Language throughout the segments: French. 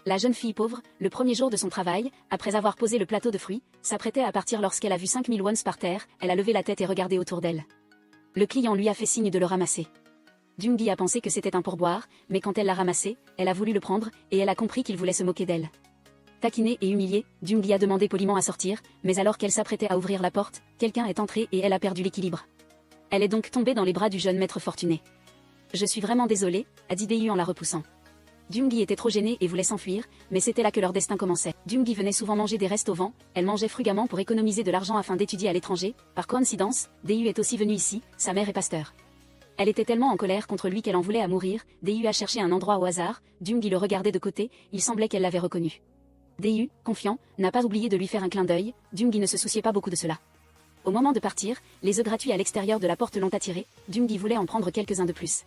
La jeune fille pauvre, le premier jour de son travail, après avoir posé le plateau de fruits, s'apprêtait à partir lorsqu'elle a vu 5000 wons par terre, elle a levé la tête et regardé autour d'elle. Le client lui a fait signe de le ramasser. Jung-gi a pensé que c'était un pourboire, mais quand elle l'a ramassé, elle a voulu le prendre, et elle a compris qu'il voulait se moquer d'elle. Taquinée et humiliée, Jung-gi a demandé poliment à sortir, mais alors qu'elle s'apprêtait à ouvrir la porte, quelqu'un est entré et elle a perdu l'équilibre. Elle est donc tombée dans les bras du jeune maître fortuné. « Je suis vraiment désolée », a dit Dae-yu en la repoussant. Jung-gi était trop gênée et voulait s'enfuir, mais c'était là que leur destin commençait. Jung-gi venait souvent manger des restes au vent, elle mangeait frugamment pour économiser de l'argent afin d'étudier à l'étranger. Par coïncidence, Dae-yu est aussi venu ici, sa mère est pasteur. Elle était tellement en colère contre lui qu'elle en voulait à mourir. Dae-yu a cherché un endroit au hasard, Jung-gi le regardait de côté, il semblait qu'elle l'avait reconnu. Dae-yu, confiant, n'a pas oublié de lui faire un clin d'œil, Jung-gi ne se souciait pas beaucoup de cela. Au moment de partir, les œufs gratuits à l'extérieur de la porte l'ont attiré, Jung-gi voulait en prendre quelques-uns de plus.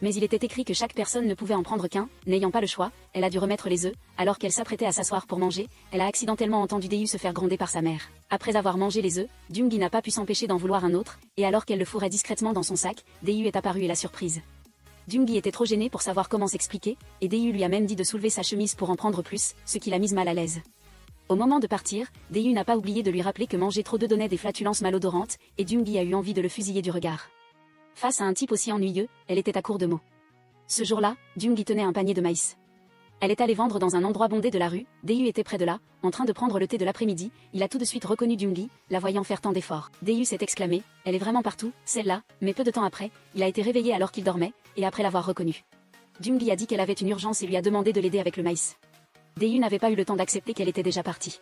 Mais il était écrit que chaque personne ne pouvait en prendre qu'un, n'ayant pas le choix, elle a dû remettre les œufs, alors qu'elle s'apprêtait à s'asseoir pour manger, elle a accidentellement entendu Dae-yu se faire gronder par sa mère. Après avoir mangé les œufs, Jung-gi n'a pas pu s'empêcher d'en vouloir un autre, et alors qu'elle le fourrait discrètement dans son sac, Dae-yu est apparu et l'a surprise. Jung-gi était trop gêné pour savoir comment s'expliquer, et Dae-yu lui a même dit de soulever sa chemise pour en prendre plus, ce qui l'a mise mal à l'aise. Au moment de partir, Dae-yu n'a pas oublié de lui rappeler que manger trop d'œufs donnait des flatulences malodorantes, et Jung-gi a eu envie de le fusiller du regard. Face à un type aussi ennuyeux, elle était à court de mots. Ce jour-là, Jung-gi tenait un panier de maïs. Elle est allée vendre dans un endroit bondé de la rue, Dae-yu était près de là, en train de prendre le thé de l'après-midi, il a tout de suite reconnu Jung-gi, la voyant faire tant d'efforts. Dae-yu s'est exclamé, elle est vraiment partout, celle-là, mais peu de temps après, il a été réveillé alors qu'il dormait, et après l'avoir reconnu. Jung-gi a dit qu'elle avait une urgence et lui a demandé de l'aider avec le maïs. Dae-yu n'avait pas eu le temps d'accepter qu'elle était déjà partie.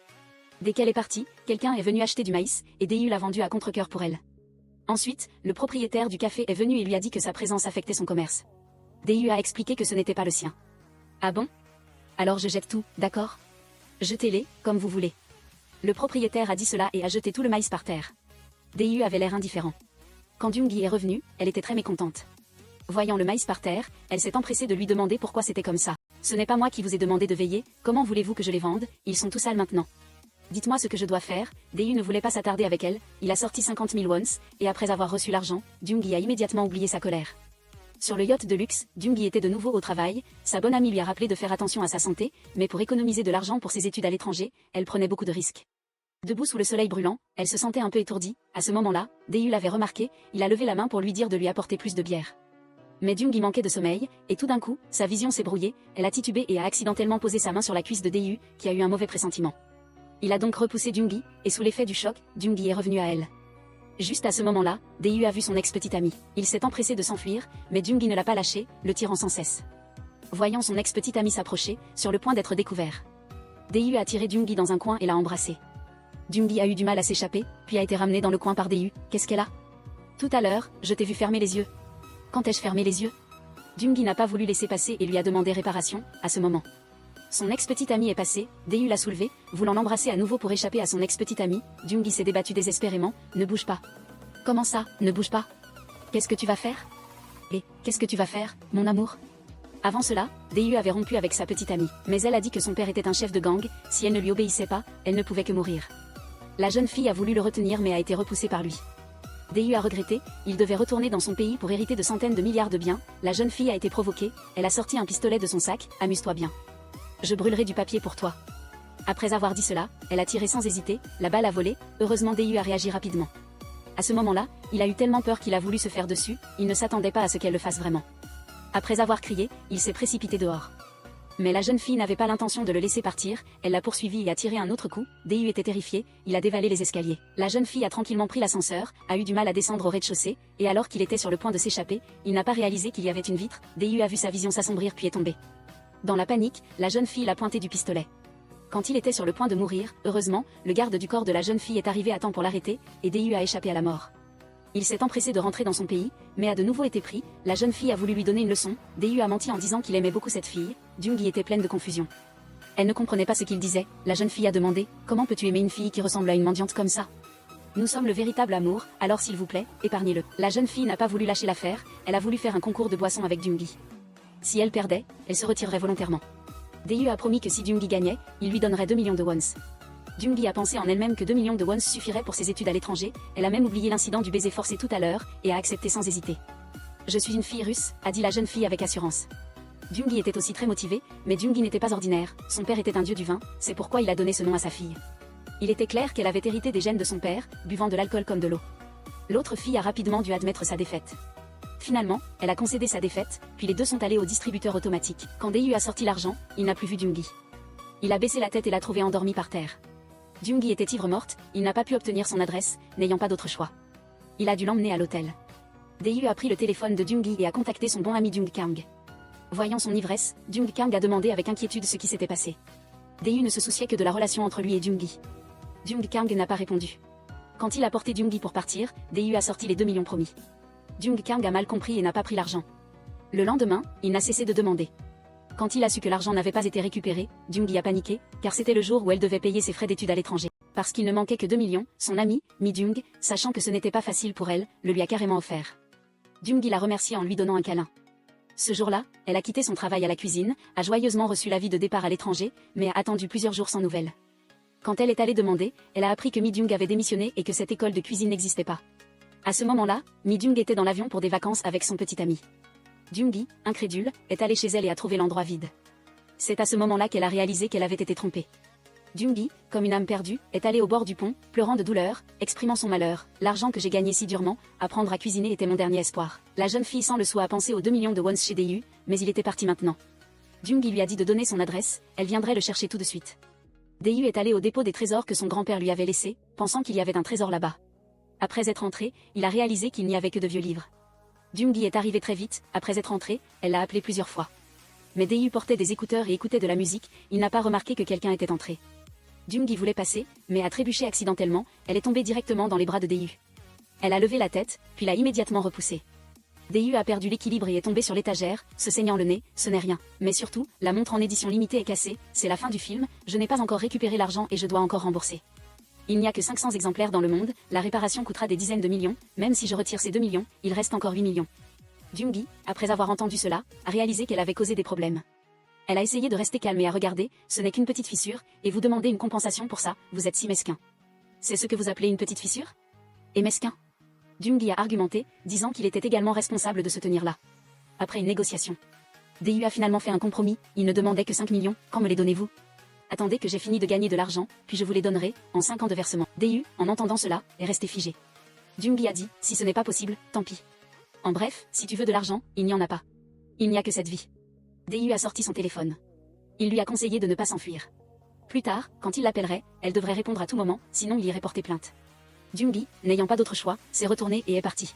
Dès qu'elle est partie, quelqu'un est venu acheter du maïs, et Dae-yu l'a vendu à contre-cœur pour elle. Ensuite, le propriétaire du café est venu et lui a dit que sa présence affectait son commerce. Dae-yu a expliqué que ce n'était pas le sien. Ah bon? Alors je jette tout, d'accord? Jetez-les, comme vous voulez. Le propriétaire a dit cela et a jeté tout le maïs par terre. Dae-yu avait l'air indifférent. Quand Jung-gi est revenue, elle était très mécontente. Voyant le maïs par terre, elle s'est empressée de lui demander pourquoi c'était comme ça. Ce n'est pas moi qui vous ai demandé de veiller, comment voulez-vous que je les vende, ils sont tout sales maintenant. Dites-moi ce que je dois faire. Dae-yu ne voulait pas s'attarder avec elle, il a sorti 50 000 wons, et après avoir reçu l'argent, Jung-gi a immédiatement oublié sa colère. Sur le yacht de luxe, Jung-gi était de nouveau au travail, sa bonne amie lui a rappelé de faire attention à sa santé, mais pour économiser de l'argent pour ses études à l'étranger, elle prenait beaucoup de risques. Debout sous le soleil brûlant, elle se sentait un peu étourdie, à ce moment-là, Dae-yu l'avait remarqué, il a levé la main pour lui dire de lui apporter plus de bière. Mais Jung-gi manquait de sommeil, et tout d'un coup, sa vision s'est brouillée, elle a titubé et a accidentellement posé sa main sur la cuisse de Dae-yu, qui a eu un mauvais pressentiment. Il a donc repoussé Jung-gi, et sous l'effet du choc, Jung-gi est revenu à elle. Juste à ce moment-là, Dae-yu a vu son ex-petite amie. Il s'est empressé de s'enfuir, mais Jung-gi ne l'a pas lâché, le tirant sans cesse. Voyant son ex-petite amie s'approcher, sur le point d'être découvert, Dae-yu a tiré Jung-gi dans un coin et l'a embrassé. Jung-gi a eu du mal à s'échapper, puis a été ramené dans le coin par Dae-yu. Qu'est-ce qu'elle a? Tout à l'heure, je t'ai vu fermer les yeux. Quand ai-je fermé les yeux? Jung-gi n'a pas voulu laisser passer et lui a demandé réparation, à ce moment. Son ex-petite amie est passée, Dae-yu l'a soulevée, voulant l'embrasser à nouveau pour échapper à son ex-petite amie, Jung-gi s'est débattu désespérément, ne bouge pas. Comment ça, ne bouge pas? Qu'est-ce que tu vas faire? Et, qu'est-ce que tu vas faire, mon amour? Avant cela, Dae-yu avait rompu avec sa petite amie, mais elle a dit que son père était un chef de gang, si elle ne lui obéissait pas, elle ne pouvait que mourir. La jeune fille a voulu le retenir mais a été repoussée par lui. Dae-yu a regretté, il devait retourner dans son pays pour hériter de centaines de milliards de biens, la jeune fille a été provoquée, elle a sorti un pistolet de son sac, amuse-toi bien. Je brûlerai du papier pour toi. Après avoir dit cela, elle a tiré sans hésiter, la balle a volé, heureusement Dae-yu a réagi rapidement. À ce moment-là, il a eu tellement peur qu'il a voulu se faire dessus, il ne s'attendait pas à ce qu'elle le fasse vraiment. Après avoir crié, il s'est précipité dehors. Mais la jeune fille n'avait pas l'intention de le laisser partir, elle l'a poursuivi et a tiré un autre coup, Dae-yu était terrifié, il a dévalé les escaliers. La jeune fille a tranquillement pris l'ascenseur, a eu du mal à descendre au rez-de-chaussée, et alors qu'il était sur le point de s'échapper, il n'a pas réalisé qu'il y avait une vitre, Dae-yu a vu sa vision s'assombrir puis est tombé. Dans la panique, la jeune fille l'a pointé du pistolet. Quand il était sur le point de mourir, heureusement, le garde du corps de la jeune fille est arrivé à temps pour l'arrêter, et Dae-yu a échappé à la mort. Il s'est empressé de rentrer dans son pays, mais a de nouveau été pris, la jeune fille a voulu lui donner une leçon, Dae-yu a menti en disant qu'il aimait beaucoup cette fille, Jung-gi était pleine de confusion. Elle ne comprenait pas ce qu'il disait, la jeune fille a demandé, comment peux-tu aimer une fille qui ressemble à une mendiante comme ça? Nous sommes le véritable amour, alors s'il vous plaît, épargnez-le. La jeune fille n'a pas voulu lâcher l'affaire, elle a voulu faire un concours de boissons avec Jung-gi. Si elle perdait, elle se retirerait volontairement. Dae-yu a promis que si Jung-gi gagnait, il lui donnerait 2 millions de wons. Jung-gi a pensé en elle-même que 2 millions de wons suffiraient pour ses études à l'étranger, elle a même oublié l'incident du baiser forcé tout à l'heure, et a accepté sans hésiter. Je suis une fille russe, a dit la jeune fille avec assurance. Jungi était aussi très motivé, mais Jungi n'était pas ordinaire, son père était un dieu du vin, c'est pourquoi il a donné ce nom à sa fille. Il était clair qu'elle avait hérité des gènes de son père, buvant de l'alcool comme de l'eau. L'autre fille a rapidement dû admettre sa défaite. Finalement, elle a concédé sa défaite, puis les deux sont allés au distributeur automatique. Quand Daeyu a sorti l'argent, il n'a plus vu Jungi. Il a baissé la tête et l'a trouvée endormie par terre. Jungi était ivre-morte, il n'a pas pu obtenir son adresse, n'ayant pas d'autre choix. Il a dû l'emmener à l'hôtel. Daeyu a pris le téléphone de Jungi et a contacté son bon ami Jung Kang. Voyant son ivresse, Jung Kang a demandé avec inquiétude ce qui s'était passé. Daeyu ne se souciait que de la relation entre lui et Jungi. Jung Kang n'a pas répondu. Quand il a porté Jungi pour partir, Daeyu a sorti les 2 millions promis. Jung Kang a mal compris et n'a pas pris l'argent. Le lendemain, il n'a cessé de demander. Quand il a su que l'argent n'avait pas été récupéré, Jungi a paniqué, car c'était le jour où elle devait payer ses frais d'études à l'étranger. Parce qu'il ne manquait que 2 millions, son ami, Mi Jung, sachant que ce n'était pas facile pour elle, le lui a carrément offert. Jungi l'a remercié en lui donnant un câlin. Ce jour-là, elle a quitté son travail à la cuisine, a joyeusement reçu l'avis de départ à l'étranger, mais a attendu plusieurs jours sans nouvelles. Quand elle est allée demander, elle a appris que Mi Jung avait démissionné et que cette école de cuisine n'existait pas. À ce moment-là, Mi Jung était dans l'avion pour des vacances avec son petit ami. Jungi, incrédule, est allée chez elle et a trouvé l'endroit vide. C'est à ce moment-là qu'elle a réalisé qu'elle avait été trompée. Jungi, comme une âme perdue, est allée au bord du pont, pleurant de douleur, exprimant son malheur. L'argent que j'ai gagné si durement, apprendre à cuisiner était mon dernier espoir. La jeune fille sans le sou a pensé aux 2 millions de wons chez Daeyu, mais il était parti maintenant. Jungi lui a dit de donner son adresse, elle viendrait le chercher tout de suite. Daeyu est allé au dépôt des trésors que son grand-père lui avait laissé, pensant qu'il y avait un trésor là-bas. Après être entré, il a réalisé qu'il n'y avait que de vieux livres. Jungi est arrivé très vite, après être entré, elle l'a appelé plusieurs fois. Mais Daeyu portait des écouteurs et écoutait de la musique, il n'a pas remarqué que quelqu'un était entré. Jungi voulait passer, mais a trébuché accidentellement, elle est tombée directement dans les bras de Daeyu. Elle a levé la tête, puis l'a immédiatement repoussé. Daeyu a perdu l'équilibre et est tombé sur l'étagère, se saignant le nez, ce n'est rien. Mais surtout, la montre en édition limitée est cassée, c'est la fin du film, je n'ai pas encore récupéré l'argent et je dois encore rembourser. Il n'y a que 500 exemplaires dans le monde, la réparation coûtera des dizaines de millions, même si je retire ces 2 millions, il reste encore 8 millions. Jungi, après avoir entendu cela, a réalisé qu'elle avait causé des problèmes. Elle a essayé de rester calme et a regardé, ce n'est qu'une petite fissure, et vous demandez une compensation pour ça, vous êtes si mesquin. C'est ce que vous appelez une petite fissure? Et mesquin? Jungi a argumenté, disant qu'il était également responsable de se tenir là. Après une négociation, Daeyu a finalement fait un compromis, il ne demandait que 5 millions, quand me les donnez-vous? Attendez que j'ai fini de gagner de l'argent, puis je vous les donnerai, en 5 ans de versement. Daeyu, en entendant cela, est resté figé. Jungi a dit, si ce n'est pas possible, tant pis. En bref, si tu veux de l'argent, il n'y en a pas. Il n'y a que cette vie. Daeyu a sorti son téléphone. Il lui a conseillé de ne pas s'enfuir. Plus tard, quand il l'appellerait, elle devrait répondre à tout moment, sinon il irait porter plainte. Jungi, n'ayant pas d'autre choix, s'est retournée et est partie.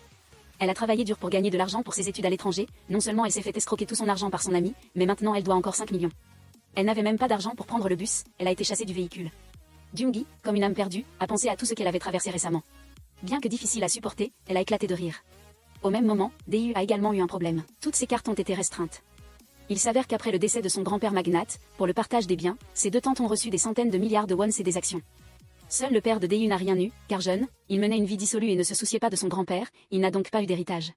Elle a travaillé dur pour gagner de l'argent pour ses études à l'étranger, non seulement elle s'est fait escroquer tout son argent par son ami, mais maintenant elle doit encore 5 millions. Elle n'avait même pas d'argent pour prendre le bus, elle a été chassée du véhicule. Jungi, comme une âme perdue, a pensé à tout ce qu'elle avait traversé récemment. Bien que difficile à supporter, elle a éclaté de rire. Au même moment, Daeyu a également eu un problème. Toutes ses cartes ont été restreintes. Il s'avère qu'après le décès de son grand-père magnate, pour le partage des biens, ses deux tantes ont reçu des centaines de milliards de wons et des actions. Seul le père de Daeyu n'a rien eu, car jeune, il menait une vie dissolue et ne se souciait pas de son grand-père, il n'a donc pas eu d'héritage.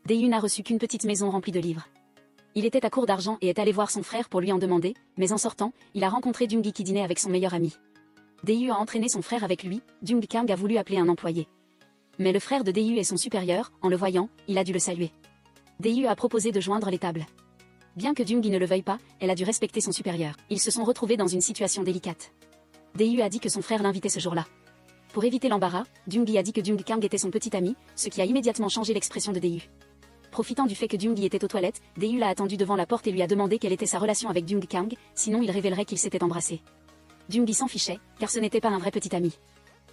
Daeyu n'a reçu qu'une petite maison remplie de livres. Il était à court d'argent et est allé voir son frère pour lui en demander, mais en sortant, il a rencontré Jungi qui dînait avec son meilleur ami. Daeyu a entraîné son frère avec lui, Jung Kang a voulu appeler un employé. Mais le frère de Daeyu est son supérieur, en le voyant, il a dû le saluer. Daeyu a proposé de joindre les tables. Bien que Jungi ne le veuille pas, elle a dû respecter son supérieur. Ils se sont retrouvés dans une situation délicate. Daeyu a dit que son frère l'invitait ce jour-là. Pour éviter l'embarras, Jungi a dit que Jung Kang était son petit ami, ce qui a immédiatement changé l'expression de Daeyu. Profitant du fait que Jungi était aux toilettes, Daeyu l'a attendu devant la porte et lui a demandé quelle était sa relation avec Jung Kang, sinon il révélerait qu'ils s'étaient embrassés. Jungi s'en fichait, car ce n'était pas un vrai petit ami.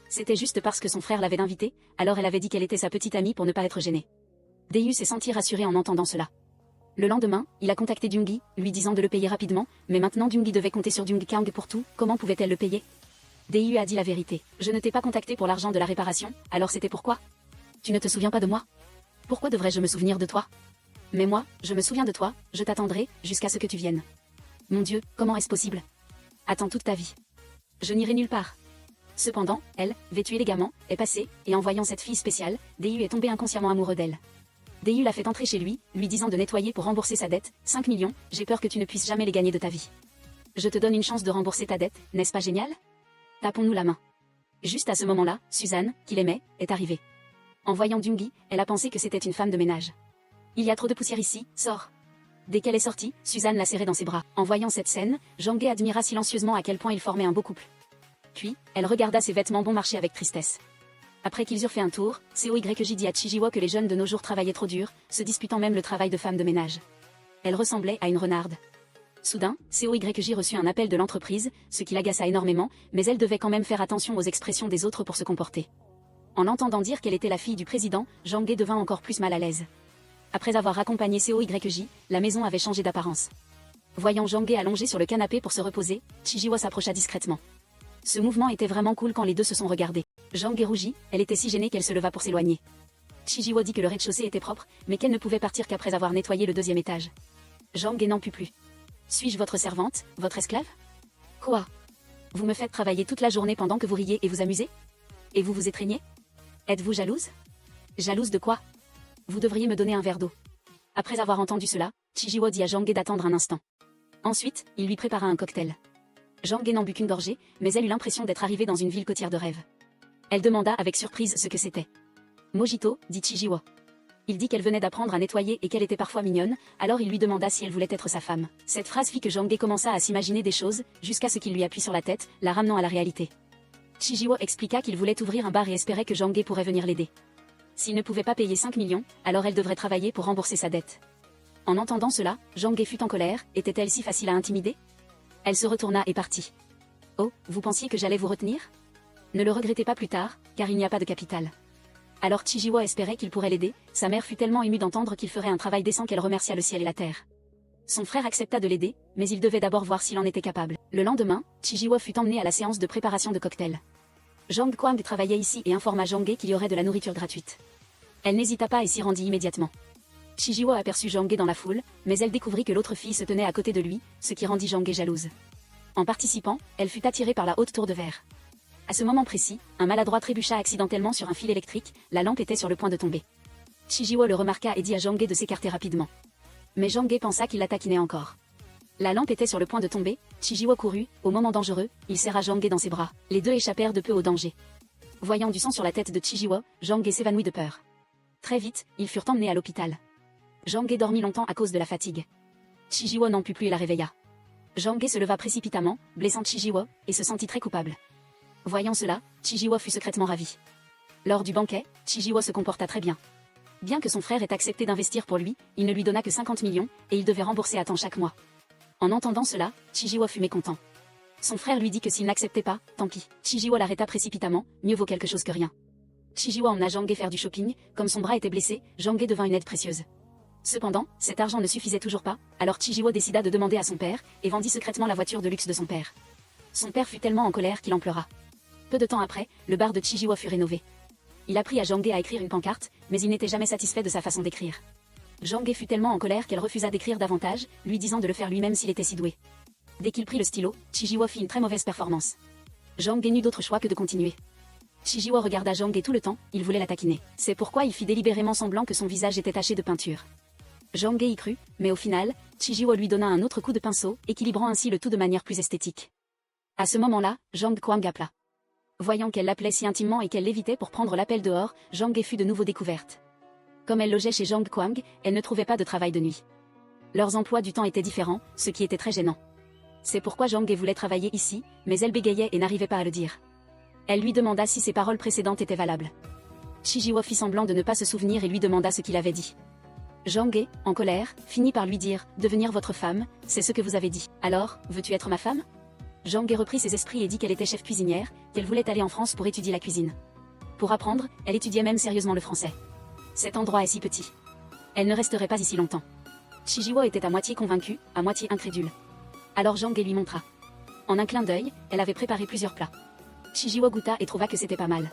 C'était juste parce que son frère l'avait invité, alors elle avait dit qu'elle était sa petite amie pour ne pas être gênée. Daeyu s'est senti rassuré en entendant cela. Le lendemain, il a contacté Jungi, lui disant de le payer rapidement, mais maintenant Jungi devait compter sur Jung Kang pour tout, comment pouvait-elle le payer? Daeyu a dit la vérité. Je ne t'ai pas contacté pour l'argent de la réparation, alors c'était pourquoi? Tu ne te souviens pas de moi? Pourquoi devrais-je me souvenir de toi? Mais moi, je me souviens de toi, je t'attendrai, jusqu'à ce que tu viennes. Mon Dieu, comment est-ce possible? Attends toute ta vie. Je n'irai nulle part. Cependant, elle, vêtue élégamment, est passée, et en voyant cette fille spéciale, Daeyu est tombé inconsciemment amoureux d'elle. Daeyu l'a fait entrer chez lui, lui disant de nettoyer pour rembourser sa dette, 5 millions, j'ai peur que tu ne puisses jamais les gagner de ta vie. Je te donne une chance de rembourser ta dette, n'est-ce pas génial? Tapons-nous la main. Juste à ce moment-là, Suzanne, qui l'aimait, est arrivée. En voyant Jungi, elle a pensé que c'était une femme de ménage. Il y a trop de poussière ici, sors. Dès qu'elle est sortie, Suzanne l'a serrée dans ses bras. En voyant cette scène, Jang-Ge admira silencieusement à quel point ils formaient un beau couple. Puis, elle regarda ses vêtements bon marché avec tristesse. Après qu'ils eurent fait un tour, Seo-Yj dit à Chijiwo que les jeunes de nos jours travaillaient trop dur, se disputant même le travail de femme de ménage. Elle ressemblait à une renarde. Soudain, Seo-Yj reçut un appel de l'entreprise, ce qui l'agaça énormément, mais elle devait quand même faire attention aux expressions des autres pour se comporter. En entendant dire qu'elle était la fille du président, Jang-Ge devint encore plus mal à l'aise. Après avoir accompagné Seo-Yj, la maison avait changé d'apparence. Voyant Jang-Ge allongé sur le canapé pour se reposer, Chijiwo s'approcha discrètement. Ce mouvement était vraiment cool quand les deux se sont regardés. Jang-Ge rougit, elle était si gênée qu'elle se leva pour s'éloigner. Chijiwo dit que le rez-de-chaussée était propre, mais qu'elle ne pouvait partir qu'après avoir nettoyé le deuxième étage. Jang-Ge n'en put plus. Suis-je votre servante, votre esclave? Quoi? Vous me faites travailler toute la journée pendant que vous riez et vous amusez? Et vous vous étreignez? Êtes-vous jalouse? Jalouse de quoi? Vous devriez me donner un verre d'eau. Après avoir entendu cela, Chijiwo dit à Jang-Ge d'attendre un instant. Ensuite, il lui prépara un cocktail. Jang-Ge n'en but qu'une gorgée, mais elle eut l'impression d'être arrivée dans une ville côtière de rêve. Elle demanda avec surprise ce que c'était. Mojito, dit Chijiwo. Il dit qu'elle venait d'apprendre à nettoyer et qu'elle était parfois mignonne, alors il lui demanda si elle voulait être sa femme. Cette phrase fit que Jang-Ge commença à s'imaginer des choses, jusqu'à ce qu'il lui appuie sur la tête, la ramenant à la réalité. Chijiwo expliqua qu'il voulait ouvrir un bar et espérait que Jang-Ge pourrait venir l'aider. S'il ne pouvait pas payer 5 millions, alors elle devrait travailler pour rembourser sa dette. En entendant cela, Jang-Ge fut en colère, était-elle si facile à intimider? Elle se retourna et partit. Oh, vous pensiez que j'allais vous retenir? Ne le regrettez pas plus tard, car il n'y a pas de capital. Alors Chijiwo espérait qu'il pourrait l'aider, sa mère fut tellement émue d'entendre qu'il ferait un travail décent qu'elle remercia le ciel et la terre. Son frère accepta de l'aider, mais il devait d'abord voir s'il en était capable. Le lendemain, Chijiwo fut emmené à la séance de préparation de cocktail. Jang Kwang travaillait ici et informa Jang-Ge qu'il y aurait de la nourriture gratuite. Elle n'hésita pas et s'y rendit immédiatement. Chijiwo aperçut Jang-Ge dans la foule, mais elle découvrit que l'autre fille se tenait à côté de lui, ce qui rendit Jang-Ge jalouse. En participant, elle fut attirée par la haute tour de verre. À ce moment précis, un maladroit trébucha accidentellement sur un fil électrique, la lampe était sur le point de tomber. Chijiwo le remarqua et dit à Jang-Ge de s'écarter rapidement. Mais Jang-Ge pensa qu'il la taquinait encore. La lampe était sur le point de tomber, Chijiwo courut, au moment dangereux, il serra Jang-Ge dans ses bras. Les deux échappèrent de peu au danger. Voyant du sang sur la tête de Chijiwo, Jang-Ge s'évanouit de peur. Très vite, ils furent emmenés à l'hôpital. Jang-Ge dormit longtemps à cause de la fatigue. Chijiwo n'en put plus et la réveilla. Jang-Ge se leva précipitamment, blessant Chijiwo, et se sentit très coupable. Voyant cela, Chijiwo fut secrètement ravi. Lors du banquet, Chijiwo se comporta très bien. Bien que son frère ait accepté d'investir pour lui, il ne lui donna que 50 millions, et il devait rembourser à temps chaque mois. En entendant cela, Chijiwo fut mécontent. Son frère lui dit que s'il n'acceptait pas, tant pis. Chijiwo l'arrêta précipitamment, mieux vaut quelque chose que rien. Chijiwo emmena Jang-Ge faire du shopping, comme son bras était blessé, Jang-Ge devint une aide précieuse. Cependant, cet argent ne suffisait toujours pas, alors Chijiwo décida de demander à son père, et vendit secrètement la voiture de luxe de son père. Son père fut tellement en colère qu'il en pleura. Peu de temps après, le bar de Chijiwo fut rénové. Il apprit à Jang-Ge à écrire une pancarte, mais il n'était jamais satisfait de sa façon d'écrire. Jang-Ge fut tellement en colère qu'elle refusa d'écrire davantage, lui disant de le faire lui-même s'il était si doué. Dès qu'il prit le stylo, Chijiwo fit une très mauvaise performance. Jang-Ge n'eut d'autre choix que de continuer. Chijiwo regarda Jang-Ge tout le temps, il voulait la taquiner. C'est pourquoi il fit délibérément semblant que son visage était taché de peinture. Jang-Ge y crut, mais au final, Chijiwo lui donna un autre coup de pinceau, équilibrant ainsi le tout de manière plus esthétique. À ce moment-là, Jang Kwang appela. Voyant qu'elle l'appelait si intimement et qu'elle l'évitait pour prendre l'appel dehors, Jang-Ge fut de nouveau découverte. Comme elle logeait chez Jang Kwang, elle ne trouvait pas de travail de nuit. Leurs emplois du temps étaient différents, ce qui était très gênant. C'est pourquoi Jang-Ge voulait travailler ici, mais elle bégayait et n'arrivait pas à le dire. Elle lui demanda si ses paroles précédentes étaient valables. Chijiwo fit semblant de ne pas se souvenir et lui demanda ce qu'il avait dit. Jang-Ge, en colère, finit par lui dire « Devenir votre femme, c'est ce que vous avez dit. Alors, veux-tu être ma femme ?» Jang-Ge reprit ses esprits et dit qu'elle était chef cuisinière, qu'elle voulait aller en France pour étudier la cuisine. Pour apprendre, elle étudiait même sérieusement le français. Cet endroit est si petit. Elle ne resterait pas ici longtemps. Chijiwo était à moitié convaincue, à moitié incrédule. Alors Jang-Ge lui montra. En un clin d'œil, elle avait préparé plusieurs plats. Chijiwo goûta et trouva que c'était pas mal.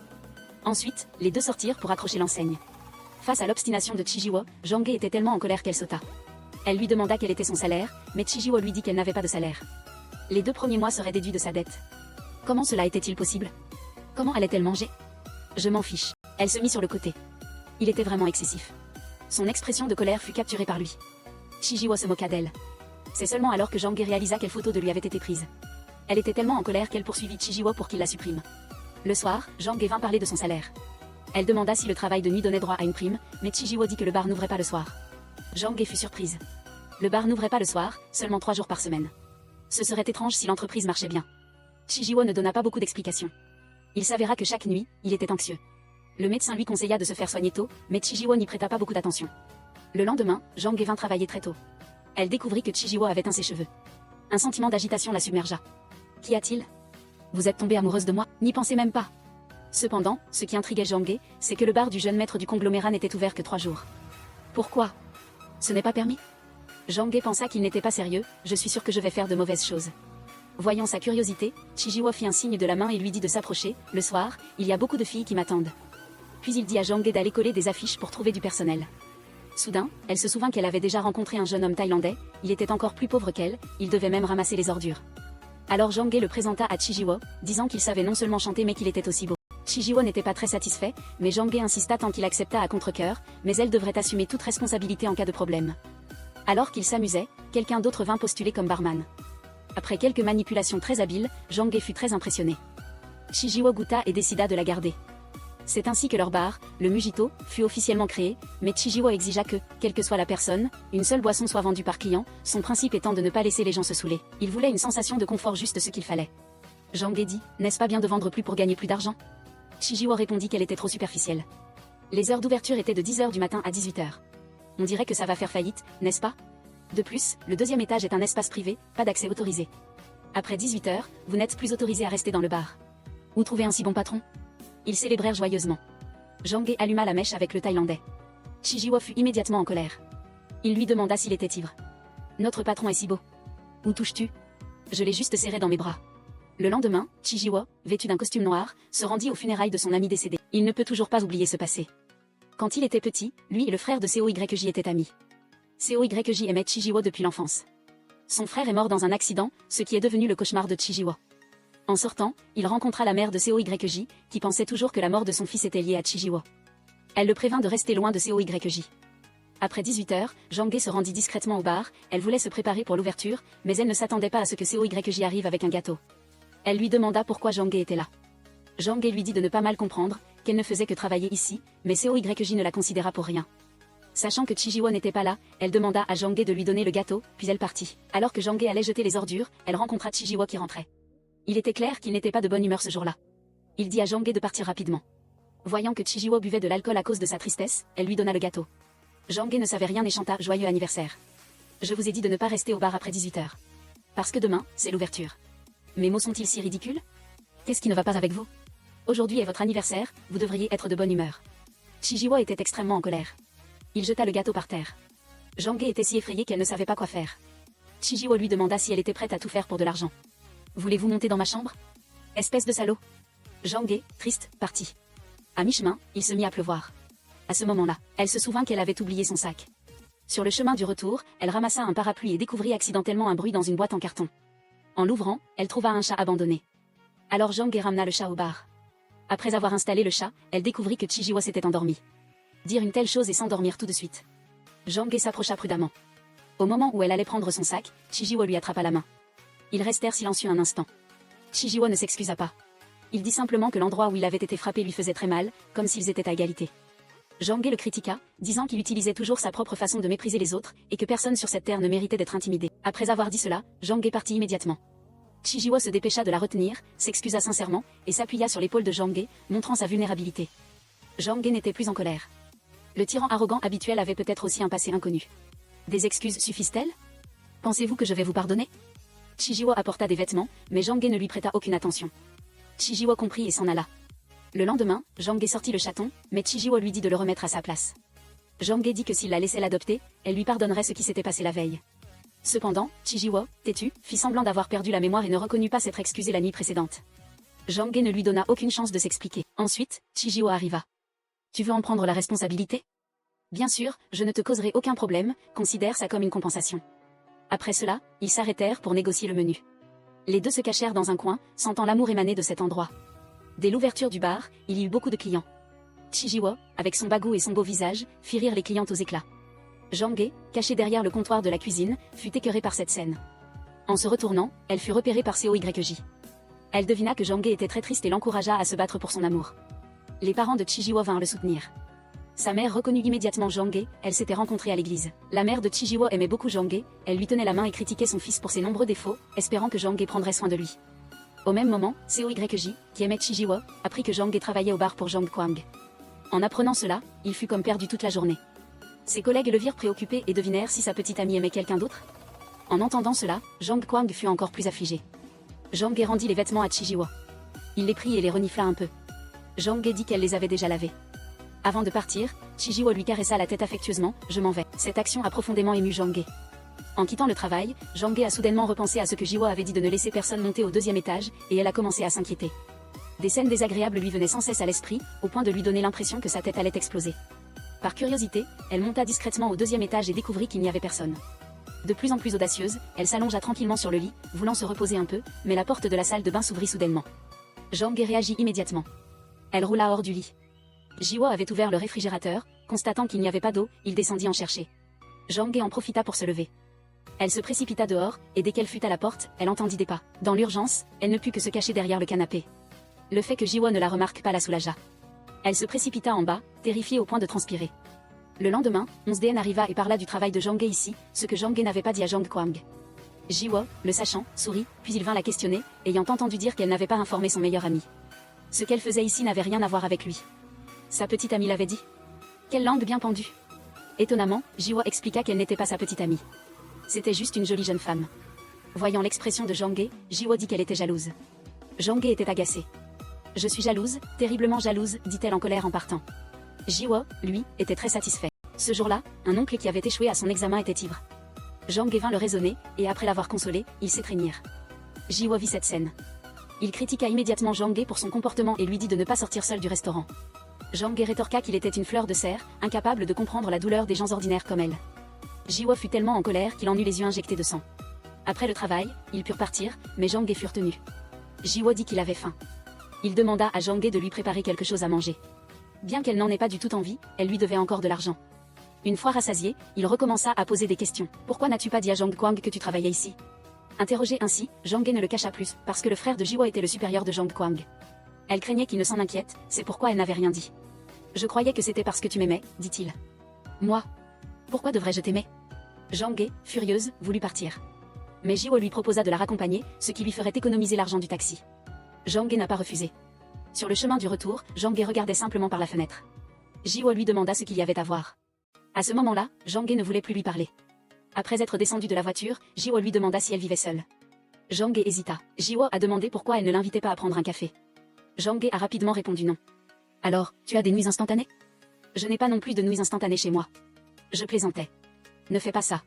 Ensuite, les deux sortirent pour accrocher l'enseigne. Face à l'obstination de Chijiwo, Jang-Ge était tellement en colère qu'elle sauta. Elle lui demanda quel était son salaire, mais Chijiwo lui dit qu'elle n'avait pas de salaire. Les 2 premiers mois seraient déduits de sa dette. Comment cela était-il possible? Comment allait-elle manger? Je m'en fiche. Elle se mit sur le côté. Il était vraiment excessif. Son expression de colère fut capturée par lui. Chijiwo se moqua d'elle. C'est seulement alors que Jang-Ge réalisa quelle photo de lui avait été prise. Elle était tellement en colère qu'elle poursuivit Chijiwo pour qu'il la supprime. Le soir, Jang-Ge vint parler de son salaire. Elle demanda si le travail de nuit donnait droit à une prime, mais Chijiwo dit que le bar n'ouvrait pas le soir. Jang-Ge fut surprise. Le bar n'ouvrait pas le soir, seulement 3 jours par semaine. Ce serait étrange si l'entreprise marchait bien. Chijiwo ne donna pas beaucoup d'explications. Il s'avéra que chaque nuit, il était anxieux. Le médecin lui conseilla de se faire soigner tôt, mais Chijiwo n'y prêta pas beaucoup d'attention. Le lendemain, Jang vint travailler très tôt. Elle découvrit que Chijiwo avait teint ses cheveux. Un sentiment d'agitation la submergea. Qu'y a-t-il? Vous êtes tombée amoureuse de moi? N'y pensez même pas. Cependant, ce qui intriguait Jang, c'est que le bar du jeune maître du conglomérat n'était ouvert que 3 jours. Pourquoi? Ce n'est pas permis? Jang pensa qu'il n'était pas sérieux. Je suis sûr que je vais faire de mauvaises choses. Voyant sa curiosité, Chijiwo fit un signe de la main et lui dit de s'approcher. Le soir, il y a beaucoup de filles qui m'attendent. Puis il dit à Jang d'aller coller des affiches pour trouver du personnel. Soudain, elle se souvint qu'elle avait déjà rencontré un jeune homme thaïlandais. Il était encore plus pauvre qu'elle, il devait même ramasser les ordures. Alors Jang le présenta à Chijiwo, disant qu'il savait non seulement chanter mais qu'il était aussi beau. Chijiwo n'était pas très satisfait, mais Jang insista tant qu'il accepta à contre-cœur, mais elle devrait assumer toute responsabilité en cas de problème. Alors qu'il s'amusait, quelqu'un d'autre vint postuler comme barman. Après quelques manipulations très habiles, Jang fut très impressionné. Chijiwo goûta et décida de la garder. C'est ainsi que leur bar, le Mujito, fut officiellement créé, mais Chijiwo exigea que, quelle que soit la personne, une seule boisson soit vendue par client, son principe étant de ne pas laisser les gens se saouler. Il voulait une sensation de confort, juste ce qu'il fallait. Jang dit, n'est-ce pas bien de vendre plus pour gagner plus d'argent? Chijiwo répondit qu'elle était trop superficielle. Les heures d'ouverture étaient de 10h du matin à 18h. On dirait que ça va faire faillite, n'est-ce pas? De plus, le deuxième étage est un espace privé, pas d'accès autorisé. Après 18h, vous n'êtes plus autorisé à rester dans le bar. Où trouver un si bon patron? Ils célébrèrent joyeusement. Jang alluma la mèche avec le Thaïlandais. Chijiwo fut immédiatement en colère. Il lui demanda s'il était ivre. Notre patron est si beau. Où touches-tu? Je l'ai juste serré dans mes bras. Le lendemain, Chijiwo, vêtu d'un costume noir, se rendit aux funérailles de son ami décédé. Il ne peut toujours pas oublier ce passé. Quand il était petit, lui et le frère de Seoyj étaient amis. Seoyj aimait Chijiwo depuis l'enfance. Son frère est mort dans un accident, ce qui est devenu le cauchemar de Chijiwo. En sortant, il rencontra la mère de Seoyj, qui pensait toujours que la mort de son fils était liée à Chijiwo. Elle le prévint de rester loin de Seoyj. Après 18h, Jang se rendit discrètement au bar, elle voulait se préparer pour l'ouverture, mais elle ne s'attendait pas à ce que Seoyj arrive avec un gâteau. Elle lui demanda pourquoi Jang était là. Jang lui dit de ne pas mal comprendre, qu'elle ne faisait que travailler ici, mais Seoyj ne la considéra pour rien. Sachant que Chijiwo n'était pas là, elle demanda à Jang de lui donner le gâteau, puis elle partit. Alors que Jang allait jeter les ordures, elle rencontra Chijiwo qui rentrait. Il était clair qu'il n'était pas de bonne humeur ce jour-là. Il dit à Jang de partir rapidement. Voyant que Chijiwo buvait de l'alcool à cause de sa tristesse, elle lui donna le gâteau. Jang ne savait rien et chanta « Joyeux anniversaire ». Je vous ai dit de ne pas rester au bar après 18h. Parce que demain, c'est l'ouverture. Mes mots sont-ils si ridicules? Qu'est-ce qui ne va pas avec vous? Aujourd'hui est votre anniversaire, vous devriez être de bonne humeur. Chijiwo était extrêmement en colère. Il jeta le gâteau par terre. Jang était si effrayée qu'elle ne savait pas quoi faire. Chijiwo lui demanda si elle était prête à tout faire pour de l'argent. Voulez-vous monter dans ma chambre? Espèce de salaud. Jang, triste, partit. À mi-chemin, il se mit à pleuvoir. À ce moment-là, elle se souvint qu'elle avait oublié son sac. Sur le chemin du retour, elle ramassa un parapluie et découvrit accidentellement un bruit dans une boîte en carton. En l'ouvrant, elle trouva un chat abandonné. Alors Jang ramena le chat au bar. Après avoir installé le chat, elle découvrit que Chijiwo s'était endormi. Dire une telle chose et s'endormir tout de suite. Jang s'approcha prudemment. Au moment où elle allait prendre son sac, Chijiwo lui attrapa la main. Ils restèrent silencieux un instant. Chijiwo ne s'excusa pas. Il dit simplement que l'endroit où il avait été frappé lui faisait très mal, comme s'ils étaient à égalité. Jang le critiqua, disant qu'il utilisait toujours sa propre façon de mépriser les autres, et que personne sur cette terre ne méritait d'être intimidé. Après avoir dit cela, Jang partit immédiatement. Chijiwo se dépêcha de la retenir, s'excusa sincèrement, et s'appuya sur l'épaule de Jang, montrant sa vulnérabilité. Jang n'était plus en colère. Le tyran arrogant habituel avait peut-être aussi un passé inconnu. Des excuses suffisent-elles? Pensez-vous que je vais vous pardonner? Chijiwo apporta des vêtements, mais Jang ne lui prêta aucune attention. Chijiwo comprit et s'en alla. Le lendemain, Jang sortit le chaton, mais Chijiwo lui dit de le remettre à sa place. Jang dit que s'il la laissait l'adopter, elle lui pardonnerait ce qui s'était passé la veille. Cependant, Chijiwo, têtu, fit semblant d'avoir perdu la mémoire et ne reconnut pas s'être excusé la nuit précédente. Jang ne lui donna aucune chance de s'expliquer. Ensuite, Chijiwo arriva. Tu veux en prendre la responsabilité? Bien sûr, je ne te causerai aucun problème, considère ça comme une compensation. Après cela, ils s'arrêtèrent pour négocier le menu. Les deux se cachèrent dans un coin, sentant l'amour émaner de cet endroit. Dès l'ouverture du bar, il y eut beaucoup de clients. Chijiwo, avec son bagou et son beau visage, fit rire les clientes aux éclats. Jang, caché derrière le comptoir de la cuisine, fut écœurée par cette scène. En se retournant, elle fut repérée par Seoyj. Elle devina que Jang était très triste et l'encouragea à se battre pour son amour. Les parents de Chijiwo vinrent le soutenir. Sa mère reconnut immédiatement Zhang Ge, elle s'était rencontrée à l'église. La mère de Chijiwo aimait beaucoup Zhang Ge, elle lui tenait la main et critiquait son fils pour ses nombreux défauts, espérant que Zhang Ge prendrait soin de lui. Au même moment, Seo Yji, qui aimait Chijiwo, apprit que Zhang Ge travaillait au bar pour Zhang Kuang. En apprenant cela, il fut comme perdu toute la journée. Ses collègues le virent préoccupé et devinèrent si sa petite amie aimait quelqu'un d'autre. En entendant cela, Zhang Kuang fut encore plus affligé. Zhang Ge rendit les vêtements à Chijiwo. Il les prit et les renifla un peu. Zhang Ge dit qu'elle les avait déjà lavés. Avant de partir, Chijiwo lui caressa la tête affectueusement, « Je m'en vais ». Cette action a profondément ému Zhang Ge. En quittant le travail, Zhang Ge a soudainement repensé à ce que Jiwo avait dit de ne laisser personne monter au 2e étage, et elle a commencé à s'inquiéter. Des scènes désagréables lui venaient sans cesse à l'esprit, au point de lui donner l'impression que sa tête allait exploser. Par curiosité, elle monta discrètement au 2e étage et découvrit qu'il n'y avait personne. De plus en plus audacieuse, elle s'allongea tranquillement sur le lit, voulant se reposer un peu, mais la porte de la salle de bain s'ouvrit soudainement. Zhang Ge réagit immédiatement. Elle roula hors du lit. Jiwo avait ouvert le réfrigérateur, constatant qu'il n'y avait pas d'eau, il descendit en chercher. Zhang Ge en profita pour se lever. Elle se précipita dehors, et dès qu'elle fut à la porte, elle entendit des pas. Dans l'urgence, elle ne put que se cacher derrière le canapé. Le fait que Jiwo ne la remarque pas la soulagea. Elle se précipita en bas, terrifiée au point de transpirer. Le lendemain, 11DN arriva et parla du travail de Zhang Ge ici, ce que Zhang Ge n'avait pas dit à Zhang Kuang. Jiwo, le sachant, sourit, puis il vint la questionner, ayant entendu dire qu'elle n'avait pas informé son meilleur ami. Ce qu'elle faisait ici n'avait rien à voir avec lui. Sa petite amie l'avait dit. Quelle langue bien pendue. Étonnamment, Jiwo expliqua qu'elle n'était pas sa petite amie. C'était juste une jolie jeune femme. Voyant l'expression de Zhang Ge, Jiwo dit qu'elle était jalouse. Zhang Ge était agacée. Je suis jalouse, terriblement jalouse, dit-elle en colère en partant. Jiwo, lui, était très satisfait. Ce jour-là, un oncle qui avait échoué à son examen était ivre. Zhang Ge vint le raisonner, et après l'avoir consolé, ils s'étreignirent. Jiwo vit cette scène. Il critiqua immédiatement Zhang Ge pour son comportement et lui dit de ne pas sortir seul du restaurant. Zhang Ge rétorqua qu'il était une fleur de serre, incapable de comprendre la douleur des gens ordinaires comme elle. Jiwo fut tellement en colère qu'il en eut les yeux injectés de sang. Après le travail, ils purent partir, mais Zhang Ge fut retenu. Jiwo dit qu'il avait faim. Il demanda à Zhang Ge de lui préparer quelque chose à manger. Bien qu'elle n'en ait pas du tout envie, elle lui devait encore de l'argent. Une fois rassasié, il recommença à poser des questions. Pourquoi n'as-tu pas dit à Zhang Kuang que tu travaillais ici? Interrogé ainsi, Zhang Ge ne le cacha plus, parce que le frère de Jiwo était le supérieur de Zhang Kuang. Elle craignait qu'il ne s'en inquiète, c'est pourquoi elle n'avait rien dit. Je croyais que c'était parce que tu m'aimais, dit-il. Moi? Pourquoi devrais-je t'aimer? Zhang Ge, furieuse, voulut partir. Mais Jiwo lui proposa de la raccompagner, ce qui lui ferait économiser l'argent du taxi. Zhang Ge n'a pas refusé. Sur le chemin du retour, Zhang Ge regardait simplement par la fenêtre. Jiwo lui demanda ce qu'il y avait à voir. À ce moment-là, Zhang Ge ne voulait plus lui parler. Après être descendu de la voiture, Jiwo lui demanda si elle vivait seule. Zhang Ge hésita. Jiwo a demandé pourquoi elle ne l'invitait pas à prendre un café. Zhang Ge a rapidement répondu non. Alors, tu as des nuits instantanées? Je n'ai pas non plus de nuits instantanées chez moi. Je plaisantais. Ne fais pas ça.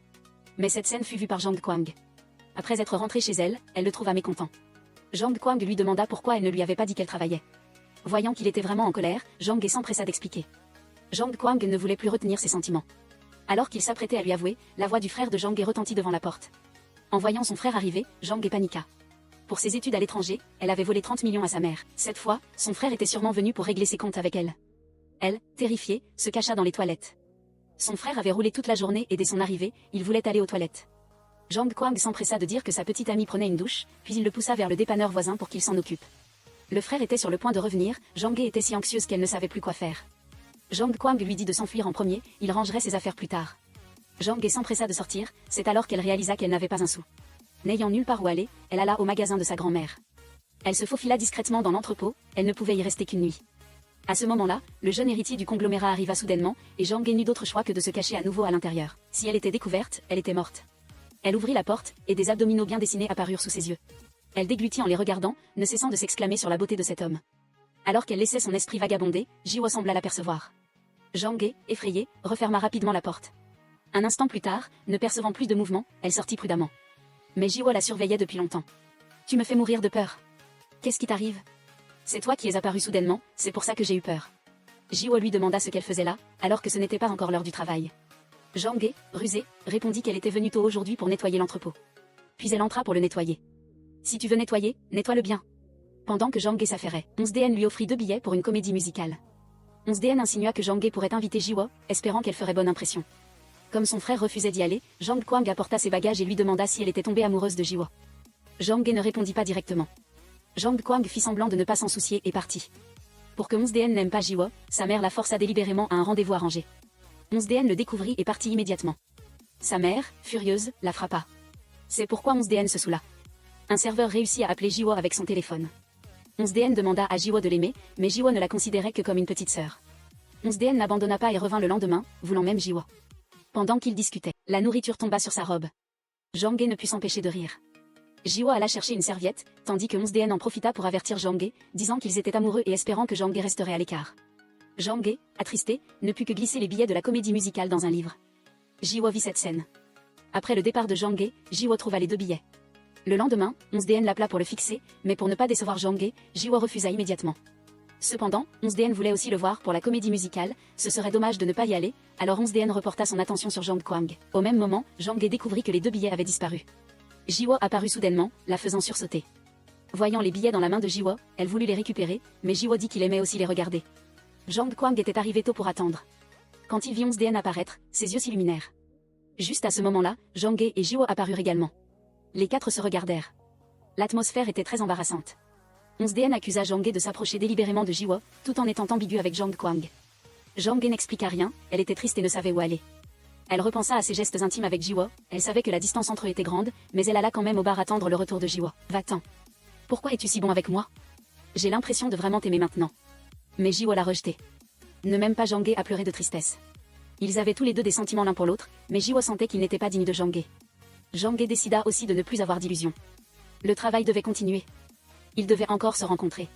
Mais cette scène fut vue par Zhang Kuang. Après être rentrée chez elle, elle le trouva mécontent. Zhang Kuang lui demanda pourquoi elle ne lui avait pas dit qu'elle travaillait. Voyant qu'il était vraiment en colère, Zhang Ge s'empressa d'expliquer. Zhang Kuang ne voulait plus retenir ses sentiments. Alors qu'il s'apprêtait à lui avouer, la voix du frère de Zhang Ge retentit devant la porte. En voyant son frère arriver, Zhang Ge paniqua. Pour ses études à l'étranger, elle avait volé 30 millions à sa mère. Cette fois, son frère était sûrement venu pour régler ses comptes avec elle. Elle, terrifiée, se cacha dans les toilettes. Son frère avait roulé toute la journée et dès son arrivée, il voulait aller aux toilettes. Zhang Kuang s'empressa de dire que sa petite amie prenait une douche, puis il le poussa vers le dépanneur voisin pour qu'il s'en occupe. Le frère était sur le point de revenir, Zhang Ge était si anxieuse qu'elle ne savait plus quoi faire. Zhang Kuang lui dit de s'enfuir en premier, il rangerait ses affaires plus tard. Zhang Ge s'empressa de sortir, c'est alors qu'elle réalisa qu'elle n'avait pas un sou. N'ayant nulle part où aller, elle alla au magasin de sa grand-mère. Elle se faufila discrètement dans l'entrepôt, elle ne pouvait y rester qu'une nuit. À ce moment-là, le jeune héritier du conglomérat arriva soudainement, et Zhang Ge n'eut d'autre choix que de se cacher à nouveau à l'intérieur. Si elle était découverte, elle était morte. Elle ouvrit la porte, et des abdominaux bien dessinés apparurent sous ses yeux. Elle déglutit en les regardant, ne cessant de s'exclamer sur la beauté de cet homme. Alors qu'elle laissait son esprit vagabonder, Jiwo sembla l'apercevoir. Zhang Ge, effrayée, referma rapidement la porte. Un instant plus tard, ne percevant plus de mouvement, elle sortit prudemment. Mais Jiwo la surveillait depuis longtemps. Tu me fais mourir de peur. Qu'est-ce qui t'arrive? C'est toi qui es apparu soudainement, c'est pour ça que j'ai eu peur. Jiwo lui demanda ce qu'elle faisait là, alors que ce n'était pas encore l'heure du travail. Zhang Ge, rusée, répondit qu'elle était venue tôt aujourd'hui pour nettoyer l'entrepôt. Puis elle entra pour le nettoyer. Si tu veux nettoyer, nettoie-le bien. Pendant que Zhang Ge s'affairait, 11DN lui offrit 2 billets pour une comédie musicale. 11DN insinua que Zhang Ge pourrait inviter Jiwo, espérant qu'elle ferait bonne impression. Comme son frère refusait d'y aller, Zhang Kuang apporta ses bagages et lui demanda si elle était tombée amoureuse de Jiwo. Zhang Ge ne répondit pas directement. Zhang Kuang fit semblant de ne pas s'en soucier et partit. Pour que Monsdn n'aime pas Jiwo, sa mère la força délibérément à un rendez-vous arrangé. Monsdn le découvrit et partit immédiatement. Sa mère, furieuse, la frappa. C'est pourquoi Monsdn se saoula. Un serveur réussit à appeler Jiwo avec son téléphone. Monsdn demanda à Jiwo de l'aimer, mais Jiwo ne la considérait que comme une petite sœur. Monsdn n'abandonna pas et revint le lendemain, voulant même Jiwo. Pendant qu'ils discutaient, la nourriture tomba sur sa robe. Janghae ne put s'empêcher de rire. Jiwo alla chercher une serviette, tandis que Monsdn en profita pour avertir Janghae, disant qu'ils étaient amoureux et espérant que Janghae resterait à l'écart. Janghae, attristé, ne put que glisser les billets de la comédie musicale dans un livre. Jiwo vit cette scène. Après le départ de Janghae, Jiwo trouva les 2 billets. Le lendemain, Monsdn l'appela pour le fixer, mais pour ne pas décevoir Janghae, Jiwo refusa immédiatement. Cependant, Monsdn voulait aussi le voir pour la comédie musicale, ce serait dommage de ne pas y aller, alors Monsdn reporta son attention sur Jang Kwang. Au même moment, Janghae découvrit que les 2 billets avaient disparu. Jiwo apparut soudainement, la faisant sursauter. Voyant les billets dans la main de Jiwo, elle voulut les récupérer, mais Jiwo dit qu'il aimait aussi les regarder. Jang Kwang était arrivé tôt pour attendre. Quand il vit Monsdn apparaître, ses yeux s'illuminèrent. Juste à ce moment-là, Janghae et Jiwo apparurent également. Les 4 se regardèrent. L'atmosphère était très embarrassante. Monsdn accusa Janghae de s'approcher délibérément de Jiwo, tout en étant ambigu avec Jang Kwang. Janghae n'expliqua rien, elle était triste et ne savait où aller. Elle repensa à ses gestes intimes avec Jiwo, elle savait que la distance entre eux était grande, mais elle alla quand même au bar attendre le retour de Jiwo. Va-t'en. Pourquoi es-tu si bon avec moi? J'ai l'impression de vraiment t'aimer maintenant. Mais Jiwo l'a rejeté. Ne m'aime pas. Janghae a pleuré de tristesse. Ils avaient tous les 2 des sentiments l'un pour l'autre, mais Jiwo sentait qu'il n'était pas digne de Janghae. Janghae décida aussi de ne plus avoir d'illusions. Le travail devait continuer. Ils devaient encore se rencontrer.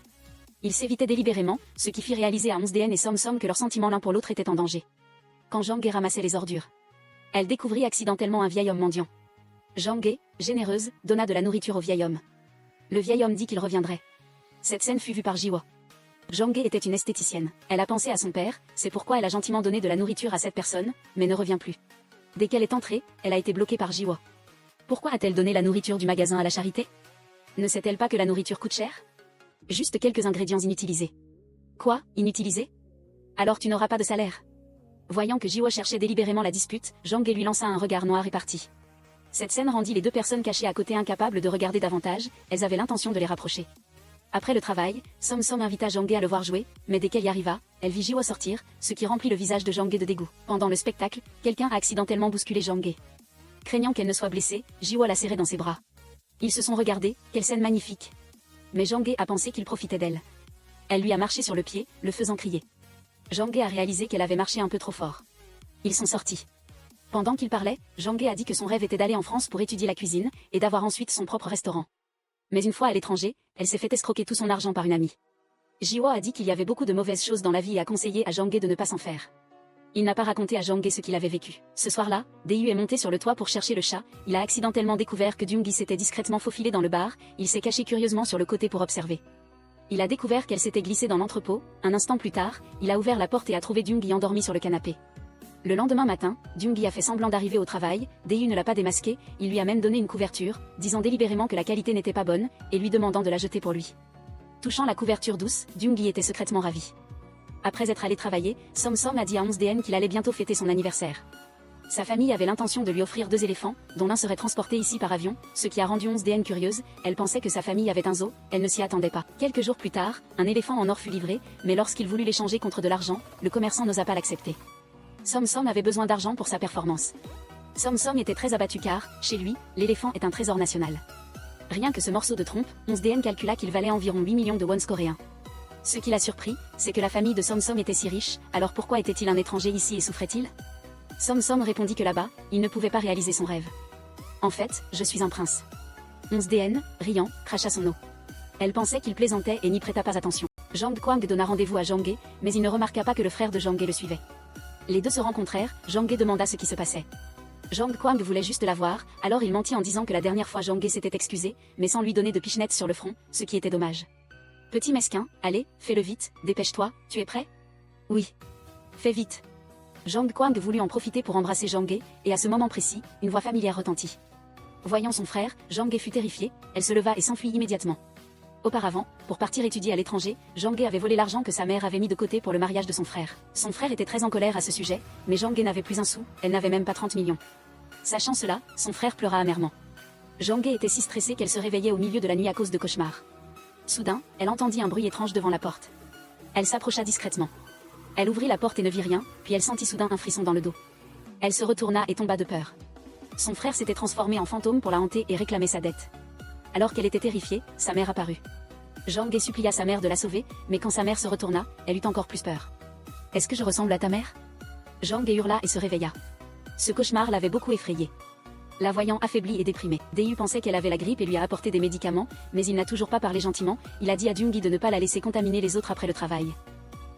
Ils s'évitaient délibérément, ce qui fit réaliser à Monsdn et Som que leurs sentiments l'un pour l'autre étaient en danger. Quand Janghae ramassait les ordures, elle découvrit accidentellement un vieil homme mendiant. Janghae, généreuse, donna de la nourriture au vieil homme. Le vieil homme dit qu'il reviendrait. Cette scène fut vue par Jiwo. Janghae était une esthéticienne. Elle a pensé à son père, c'est pourquoi elle a gentiment donné de la nourriture à cette personne, mais ne revient plus. Dès qu'elle est entrée, elle a été bloquée par Jiwo. Pourquoi a-t-elle donné la nourriture du magasin à la charité? Ne sait-elle pas que la nourriture coûte cher? Juste quelques ingrédients inutilisés. Quoi, inutilisés? Alors tu n'auras pas de salaire. Voyant que Jiwo cherchait délibérément la dispute, Janghae lui lança un regard noir et partit. Cette scène rendit les 2 personnes cachées à côté incapables de regarder davantage, elles avaient l'intention de les rapprocher. Après le travail, Som invita Janghae à le voir jouer, mais dès qu'elle y arriva, elle vit Jiwo sortir, ce qui remplit le visage de Janghae de dégoût. Pendant le spectacle, quelqu'un a accidentellement bousculé Janghae. Craignant qu'elle ne soit blessée, Jiwo l'a serrée dans ses bras. Ils se sont regardés, quelle scène magnifique. Mais Janghae a pensé qu'il profitait d'elle. Elle lui a marché sur le pied, le faisant crier. Janghae a réalisé qu'elle avait marché un peu trop fort. Ils sont sortis. Pendant qu'ils parlaient, Janghae a dit que son rêve était d'aller en France pour étudier la cuisine, et d'avoir ensuite son propre restaurant. Mais une fois à l'étranger, elle s'est fait escroquer tout son argent par une amie. Jiwo a dit qu'il y avait beaucoup de mauvaises choses dans la vie et a conseillé à Janghae de ne pas s'en faire. Il n'a pas raconté à Janghae ce qu'il avait vécu. Ce soir-là, Daeyu est monté sur le toit pour chercher le chat, il a accidentellement découvert que Jung-gi s'était discrètement faufilé dans le bar, il s'est caché curieusement sur le côté pour observer. Il a découvert qu'elle s'était glissée dans l'entrepôt, un instant plus tard, il a ouvert la porte et a trouvé Jung-gi endormi sur le canapé. Le lendemain matin, Jung-gi a fait semblant d'arriver au travail, Daeyu ne l'a pas démasqué, il lui a même donné une couverture, disant délibérément que la qualité n'était pas bonne, et lui demandant de la jeter pour lui. Touchant la couverture douce, Jung-gi était secrètement ravi. Après être allé travailler, Som a dit à Monsdn qu'il allait bientôt fêter son anniversaire. Sa famille avait l'intention de lui offrir 2 éléphants, dont l'un serait transporté ici par avion, ce qui a rendu Monsdn curieuse, elle pensait que sa famille avait un zoo, elle ne s'y attendait pas. Quelques jours plus tard, un éléphant en or fut livré, mais lorsqu'il voulut l'échanger contre de l'argent, le commerçant n'osa pas l'accepter. Som avait besoin d'argent pour sa performance. Som était très abattu car, chez lui, l'éléphant est un trésor national. Rien que ce morceau de trompe, Monsdn calcula qu'il valait environ 8 millions de wons coréens. Ce qui l'a surpris, c'est que la famille de Som était si riche, alors pourquoi était-il un étranger ici et souffrait-il? Som répondit que là-bas, il ne pouvait pas réaliser son rêve. En fait, je suis un prince. Monsdn, riant, cracha son eau. Elle pensait qu'il plaisantait et n'y prêta pas attention. Jang Kwang donna rendez-vous à Janghae, mais il ne remarqua pas que le frère de Janghae le suivait. Les 2 se rencontrèrent, Janghae demanda ce qui se passait. Jang Kwang voulait juste la voir, alors il mentit en disant que la dernière fois Janghae s'était excusée, mais sans lui donner de pichenettes sur le front, ce qui était dommage. Petit mesquin, allez, fais-le vite, dépêche-toi, tu es prêt? Oui. Fais vite. Jang Kwang voulut en profiter pour embrasser Janghae, et à ce moment précis, une voix familière retentit. Voyant son frère, Janghae fut terrifiée, elle se leva et s'enfuit immédiatement. Auparavant, pour partir étudier à l'étranger, Janghae avait volé l'argent que sa mère avait mis de côté pour le mariage de son frère. Son frère était très en colère à ce sujet, mais Janghae n'avait plus un sou, elle n'avait même pas 30 millions. Sachant cela, son frère pleura amèrement. Janghae était si stressée qu'elle se réveillait au milieu de la nuit à cause de cauchemars. Soudain, elle entendit un bruit étrange devant la porte. Elle s'approcha discrètement. Elle ouvrit la porte et ne vit rien, puis elle sentit soudain un frisson dans le dos. Elle se retourna et tomba de peur. Son frère s'était transformé en fantôme pour la hanter et réclamer sa dette. Alors qu'elle était terrifiée, sa mère apparut. Zhang Ge supplia sa mère de la sauver, mais quand sa mère se retourna, elle eut encore plus peur. « Est-ce que je ressemble à ta mère ?» Zhang Ge hurla et se réveilla. Ce cauchemar l'avait beaucoup effrayée. La voyant affaiblie et déprimée, Dei pensait qu'elle avait la grippe et lui a apporté des médicaments, mais il n'a toujours pas parlé gentiment, il a dit à Jung-gi de ne pas la laisser contaminer les autres après le travail.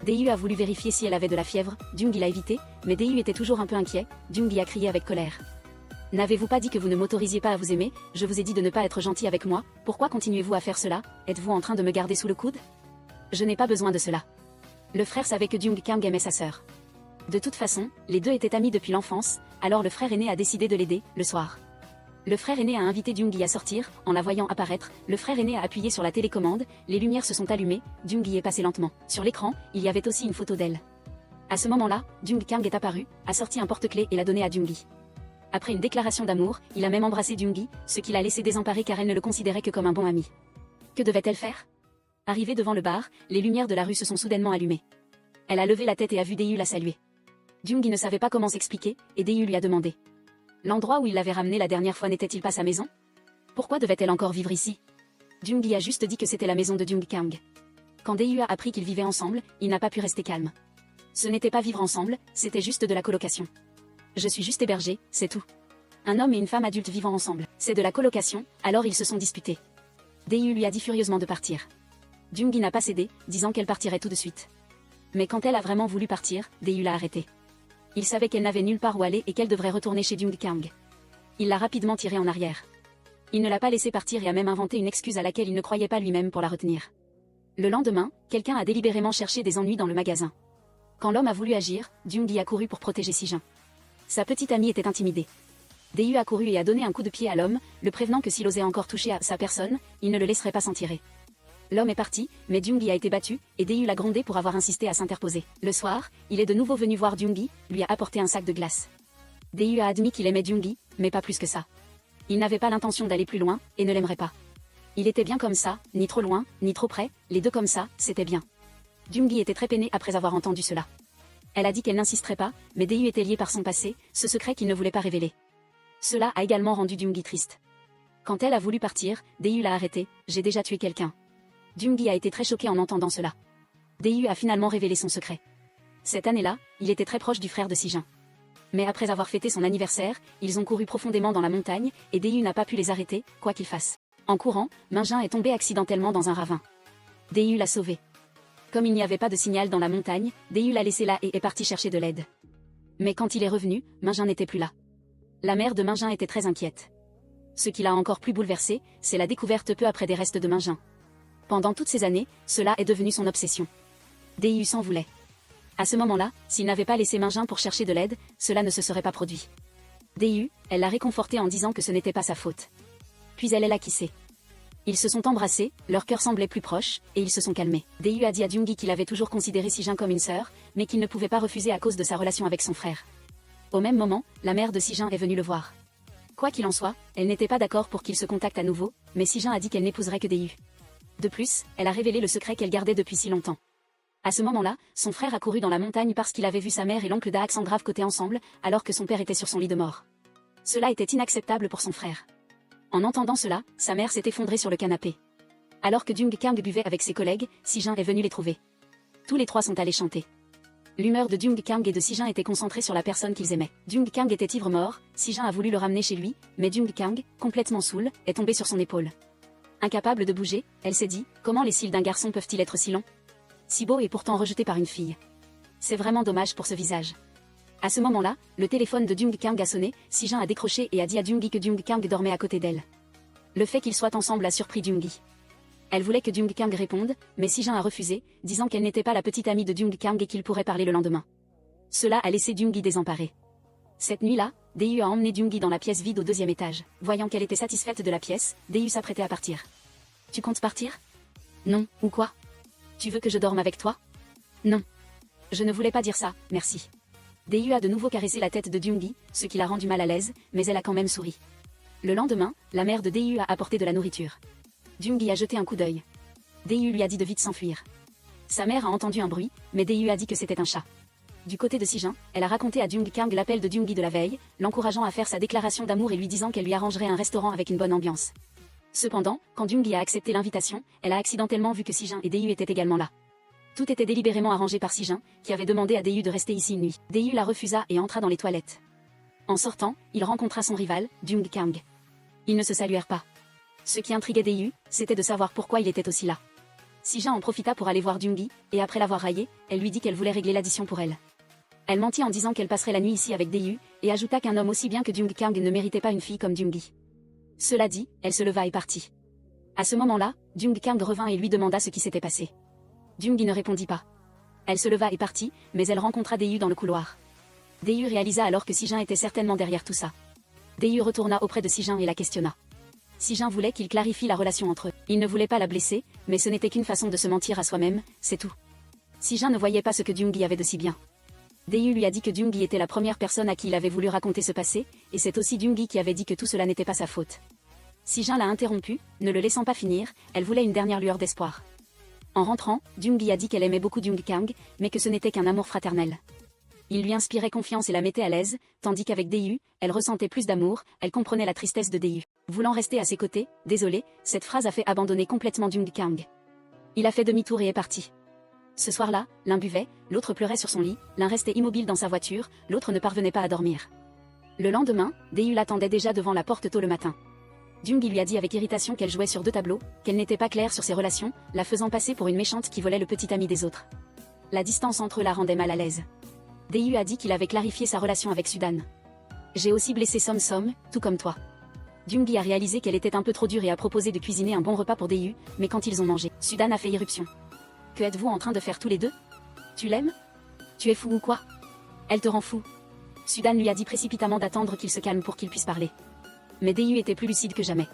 Dei a voulu vérifier si elle avait de la fièvre, Jung-gi l'a évité, mais Dei était toujours un peu inquiet, Jung-gi a crié avec colère. « N'avez-vous pas dit que vous ne m'autorisiez pas à vous aimer? Je vous ai dit de ne pas être gentil avec moi, pourquoi continuez-vous à faire cela? Êtes-vous en train de me garder sous le coude? Je n'ai pas besoin de cela. » Le frère savait que Jung Kang aimait sa sœur. De toute façon, les deux étaient amis depuis l'enfance, alors le frère aîné a décidé de l'aider, le soir. Le frère aîné a invité Jung-gi à sortir, en la voyant apparaître, le frère aîné a appuyé sur la télécommande, les lumières se sont allumées, Jung-gi est passé lentement. Sur l'écran, il y avait aussi une photo d'elle. À ce moment-là, Jung Kang est apparu, a sorti un porte-clés et l'a donné à Jung-gi. Après une déclaration d'amour, il a même embrassé Jung-gi, ce qui l'a laissé désemparée car elle ne le considérait que comme un bon ami. Que devait-elle faire? Arrivée devant le bar, les lumières de la rue se sont soudainement allumées. Elle a levé la tête et a vu Dei la saluer. Jung-gi ne savait pas comment s'expliquer, et Dei lui a demandé. L'endroit où il l'avait ramenée la dernière fois n'était-il pas sa maison? Pourquoi devait-elle encore vivre ici? Jung-gi a juste dit que c'était la maison de Jung Kang. Quand Dei a appris qu'ils vivaient ensemble, il n'a pas pu rester calme. Ce n'était pas vivre ensemble, c'était juste de la colocation. Je suis juste hébergé, c'est tout. Un homme et une femme adulte vivant ensemble, c'est de la colocation, alors ils se sont disputés. Dei lui a dit furieusement de partir. Jung-gi n'a pas cédé, disant qu'elle partirait tout de suite. Mais quand elle a vraiment voulu partir, Dei l'a arrêtée. Il savait qu'elle n'avait nulle part où aller et qu'elle devrait retourner chez Jung Kang. Il l'a rapidement tirée en arrière. Il ne l'a pas laissée partir et a même inventé une excuse à laquelle il ne croyait pas lui-même pour la retenir. Le lendemain, quelqu'un a délibérément cherché des ennuis dans le magasin. Quand l'homme a voulu agir, Jung-gi a couru pour protéger Si-jin. Sa petite amie était intimidée. Dei a couru et a donné un coup de pied à l'homme, le prévenant que s'il osait encore toucher à sa personne, il ne le laisserait pas s'en tirer. L'homme est parti, mais Jung-gi a été battu, et Dei l'a grondé pour avoir insisté à s'interposer. Le soir, il est de nouveau venu voir Jung-gi, lui a apporté un sac de glace. Dei a admis qu'il aimait Jung-gi, mais pas plus que ça. Il n'avait pas l'intention d'aller plus loin, et ne l'aimerait pas. Il était bien comme ça, ni trop loin, ni trop près, les deux comme ça, c'était bien. Jung-gi était très peiné après avoir entendu cela. Elle a dit qu'elle n'insisterait pas, mais Dei était lié par son passé, ce secret qu'il ne voulait pas révéler. Cela a également rendu Jung-gi triste. Quand elle a voulu partir, Dei l'a arrêtée, j'ai déjà tué quelqu'un. Jung-gi a été très choqué en entendant cela. Dei a finalement révélé son secret. Cette année-là, il était très proche du frère de Si-jin. Mais après avoir fêté son anniversaire, ils ont couru profondément dans la montagne, et Dei n'a pas pu les arrêter, quoi qu'ils fassent. En courant, Minjin est tombé accidentellement dans un ravin. Dei l'a sauvé. Comme il n'y avait pas de signal dans la montagne, Dei l'a laissé là et est parti chercher de l'aide. Mais quand il est revenu, Minjin n'était plus là. La mère de Minjin était très inquiète. Ce qui l'a encore plus bouleversé, c'est la découverte peu après des restes de Minjin. Pendant toutes ces années, cela est devenu son obsession. Dei s'en voulait. À ce moment-là, s'il n'avait pas laissé Minjin pour chercher de l'aide, cela ne se serait pas produit. Dei, elle l'a réconforté en disant que ce n'était pas sa faute. Puis elle l'a kissé. Ils se sont embrassés, leur cœur semblait plus proche, et ils se sont calmés. Dei a dit à Jung-gi qu'il avait toujours considéré Si-jin comme une sœur, mais qu'il ne pouvait pas refuser à cause de sa relation avec son frère. Au même moment, la mère de Si-jin est venue le voir. Quoi qu'il en soit, elle n'était pas d'accord pour qu'ils se contactent à nouveau, mais Si-jin a dit qu'elle n'épouserait que Dei. De plus, elle a révélé le secret qu'elle gardait depuis si longtemps. À ce moment-là, son frère a couru dans la montagne parce qu'il avait vu sa mère et l'oncle Daak en grave côté ensemble, alors que son père était sur son lit de mort. Cela était inacceptable pour son frère. En entendant cela, sa mère s'est effondrée sur le canapé. Alors que Jung Kang buvait avec ses collègues, Si-jin est venu les trouver. Tous les trois sont allés chanter. L'humeur de Jung Kang et de Si-jin était concentrée sur la personne qu'ils aimaient. Jung Kang était ivre-mort, Si-jin a voulu le ramener chez lui, mais Jung Kang, complètement saoul, est tombé sur son épaule. Incapable de bouger, elle s'est dit, comment les cils d'un garçon peuvent-ils être si longs? Si beau et pourtant rejeté par une fille. C'est vraiment dommage pour ce visage. À ce moment-là, le téléphone de Jung Kang a sonné, Si-jin a décroché et a dit à Jung-gi que Jung Kang dormait à côté d'elle. Le fait qu'ils soient ensemble a surpris Jung-gi. Elle voulait que Jung Kang réponde, mais Si-jin a refusé, disant qu'elle n'était pas la petite amie de Jung Kang et qu'il pourrait parler le lendemain. Cela a laissé Jung-gi désemparé. Cette nuit-là, Dei a emmené Jung-gi dans la pièce vide au 2e étage. Voyant qu'elle était satisfaite de la pièce, Dei s'apprêtait à partir. Tu comptes partir? Non, ou quoi? Tu veux que je dorme avec toi? Non. Je ne voulais pas dire ça, merci. Dei a de nouveau caressé la tête de Jung-gi, ce qui l'a rendu mal à l'aise, mais elle a quand même souri. Le lendemain, la mère de Dei a apporté de la nourriture. Jung-gi a jeté un coup d'œil. Dei lui a dit de vite s'enfuir. Sa mère a entendu un bruit, mais Daeyu a dit que c'était un chat. Du côté de Si-jin, elle a raconté à Jung Kang l'appel de Jung-gi de la veille, l'encourageant à faire sa déclaration d'amour et lui disant qu'elle lui arrangerait un restaurant avec une bonne ambiance. Cependant, quand Jung-gi a accepté l'invitation, elle a accidentellement vu que Si-jin et Daeyu étaient également là. Tout était délibérément arrangé par Si-jin, qui avait demandé à Daeyu de rester ici une nuit. Daeyu la refusa et entra dans les toilettes. En sortant, il rencontra son rival, Jung Kang. Ils ne se saluèrent pas. Ce qui intriguait Daeyu, c'était de savoir pourquoi il était aussi là. Si-jin en profita pour aller voir Jung-gi, et après l'avoir raillé, elle lui dit qu'elle voulait régler l'addition pour elle. Elle mentit en disant qu'elle passerait la nuit ici avec Daeyu, et ajouta qu'un homme aussi bien que Jung Kang ne méritait pas une fille comme Jung-gi. Cela dit, elle se leva et partit. À ce moment-là, Jung Kang revint et lui demanda ce qui s'était passé. Jung-gi ne répondit pas. Elle se leva et partit, mais elle rencontra Daeyu dans le couloir. Daeyu réalisa alors que Si-jin était certainement derrière tout ça. Daeyu retourna auprès de Si-jin et la questionna. Si-jin voulait qu'il clarifie la relation entre eux. Il ne voulait pas la blesser, mais ce n'était qu'une façon de se mentir à soi-même, c'est tout. Si-jin ne voyait pas ce que Jung-gi avait de si bien. Daeyu lui a dit que Jung-gi était la première personne à qui il avait voulu raconter ce passé, et c'est aussi Jung-gi qui avait dit que tout cela n'était pas sa faute. Si-jin l'a interrompu, ne le laissant pas finir, elle voulait une dernière lueur d'espoir. En rentrant, Jung-gi a dit qu'elle aimait beaucoup Jung Kang, mais que ce n'était qu'un amour fraternel. Il lui inspirait confiance et la mettait à l'aise, tandis qu'avec Daeyu, elle ressentait plus d'amour, elle comprenait la tristesse de Daeyu. Voulant rester à ses côtés, désolé, cette phrase a fait abandonner complètement Jung Kang. Il a fait demi-tour et est parti. Ce soir-là, l'un buvait, l'autre pleurait sur son lit, l'un restait immobile dans sa voiture, l'autre ne parvenait pas à dormir. Le lendemain, Daeyu l'attendait déjà devant la porte tôt le matin. Jung-gi lui a dit avec irritation qu'elle jouait sur deux tableaux, qu'elle n'était pas claire sur ses relations, la faisant passer pour une méchante qui volait le petit ami des autres. La distance entre eux la rendait mal à l'aise. Daeyu a dit qu'il avait clarifié sa relation avec Sudan. J'ai aussi blessé Som Som, tout comme toi. Jung-gi a réalisé qu'elle était un peu trop dure et a proposé de cuisiner un bon repas pour Daeyu, mais quand ils ont mangé, Sudan a fait irruption. Que êtes-vous en train de faire tous les deux? Tu l'aimes? Tu es fou ou quoi? Elle te rend fou. Sudan lui a dit précipitamment d'attendre qu'il se calme pour qu'il puisse parler. Mais Daeyu était plus lucide que jamais.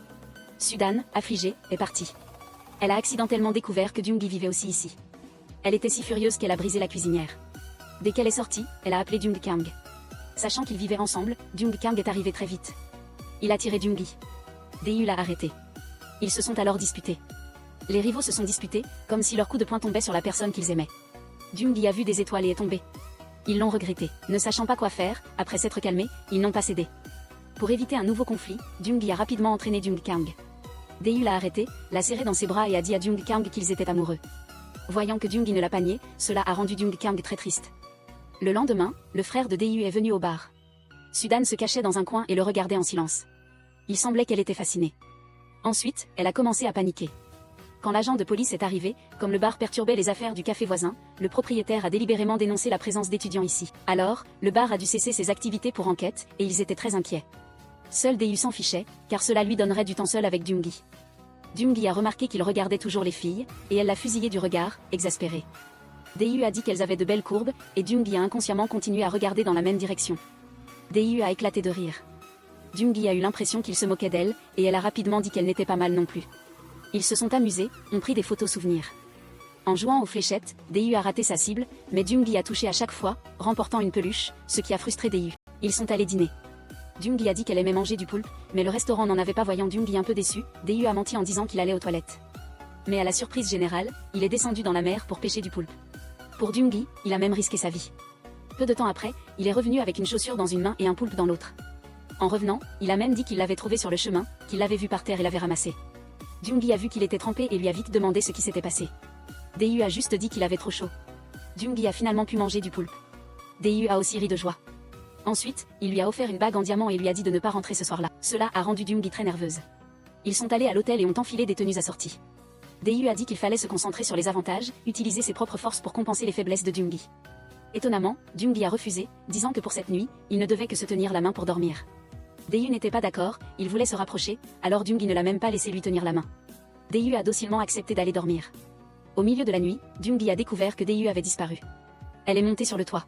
Sudan, affligée, est partie. Elle a accidentellement découvert que Jung-gi vivait aussi ici. Elle était si furieuse qu'elle a brisé la cuisinière. Dès qu'elle est sortie, elle a appelé Jung Kang. Sachant qu'ils vivaient ensemble, Jung Kang est arrivé très vite. Il a tiré Jung-gi. Daeyu l'a arrêté. Ils se sont alors disputés. Les rivaux se sont disputés, comme si leur coup de poing tombait sur la personne qu'ils aimaient. Jung-gi a vu des étoiles et est tombé. Ils l'ont regretté. Ne sachant pas quoi faire, après s'être calmés, ils n'ont pas cédé. Pour éviter un nouveau conflit, Jung-gi a rapidement entraîné Jung Kang. Daeyu l'a arrêté, l'a serré dans ses bras et a dit à Jung Kang qu'ils étaient amoureux. Voyant que Jung-gi ne l'a pas nié, cela a rendu Jung Kang très triste. Le lendemain, le frère de Daeyu est venu au bar. Sudan se cachait dans un coin et le regardait en silence. Il semblait qu'elle était fascinée. Ensuite, elle a commencé à paniquer. Quand l'agent de police est arrivé, comme le bar perturbait les affaires du café voisin, le propriétaire a délibérément dénoncé la présence d'étudiants ici. Alors, le bar a dû cesser ses activités pour enquête, et ils étaient très inquiets. Seul Daeyu s'en fichait, car cela lui donnerait du temps seul avec Jung-gi. Jung-gi a remarqué qu'il regardait toujours les filles, et elle l'a fusillé du regard, exaspérée. Daeyu a dit qu'elles avaient de belles courbes, et Jung-gi a inconsciemment continué à regarder dans la même direction. Daeyu a éclaté de rire. Jung-gi a eu l'impression qu'il se moquait d'elle, et elle a rapidement dit qu'elle n'était pas mal non plus. Ils se sont amusés, ont pris des photos souvenirs. En jouant aux fléchettes, Daeyu a raté sa cible, mais Jung-gi a touché à chaque fois, remportant une peluche, ce qui a frustré Daeyu. Ils sont allés dîner. Jung-gi a dit qu'elle aimait manger du poulpe, mais le restaurant n'en avait pas. Voyant Jung-gi un peu déçu, Daeyu a menti en disant qu'il allait aux toilettes. Mais à la surprise générale, il est descendu dans la mer pour pêcher du poulpe. Pour Jung-gi, il a même risqué sa vie. Peu de temps après, il est revenu avec une chaussure dans une main et un poulpe dans l'autre. En revenant, il a même dit qu'il l'avait trouvé sur le chemin, qu'il l'avait vu par terre et l'avait ramassé. Jung-gi a vu qu'il était trempé et lui a vite demandé ce qui s'était passé. Daeyu a juste dit qu'il avait trop chaud. Jung-gi a finalement pu manger du poulpe. Daeyu a aussi ri de joie. Ensuite, il lui a offert une bague en diamant et lui a dit de ne pas rentrer ce soir-là. Cela a rendu Jung-gi très nerveuse. Ils sont allés à l'hôtel et ont enfilé des tenues assorties. Daeyu a dit qu'il fallait se concentrer sur les avantages, utiliser ses propres forces pour compenser les faiblesses de Jung-gi. Étonnamment, Jung-gi a refusé, disant que pour cette nuit, il ne devait que se tenir la main pour dormir. Daeyu n'était pas d'accord, il voulait se rapprocher, alors Jung-gi ne l'a même pas laissé lui tenir la main. Daeyu a docilement accepté d'aller dormir. Au milieu de la nuit, Jung-gi a découvert que Daeyu avait disparu. Elle est montée sur le toit.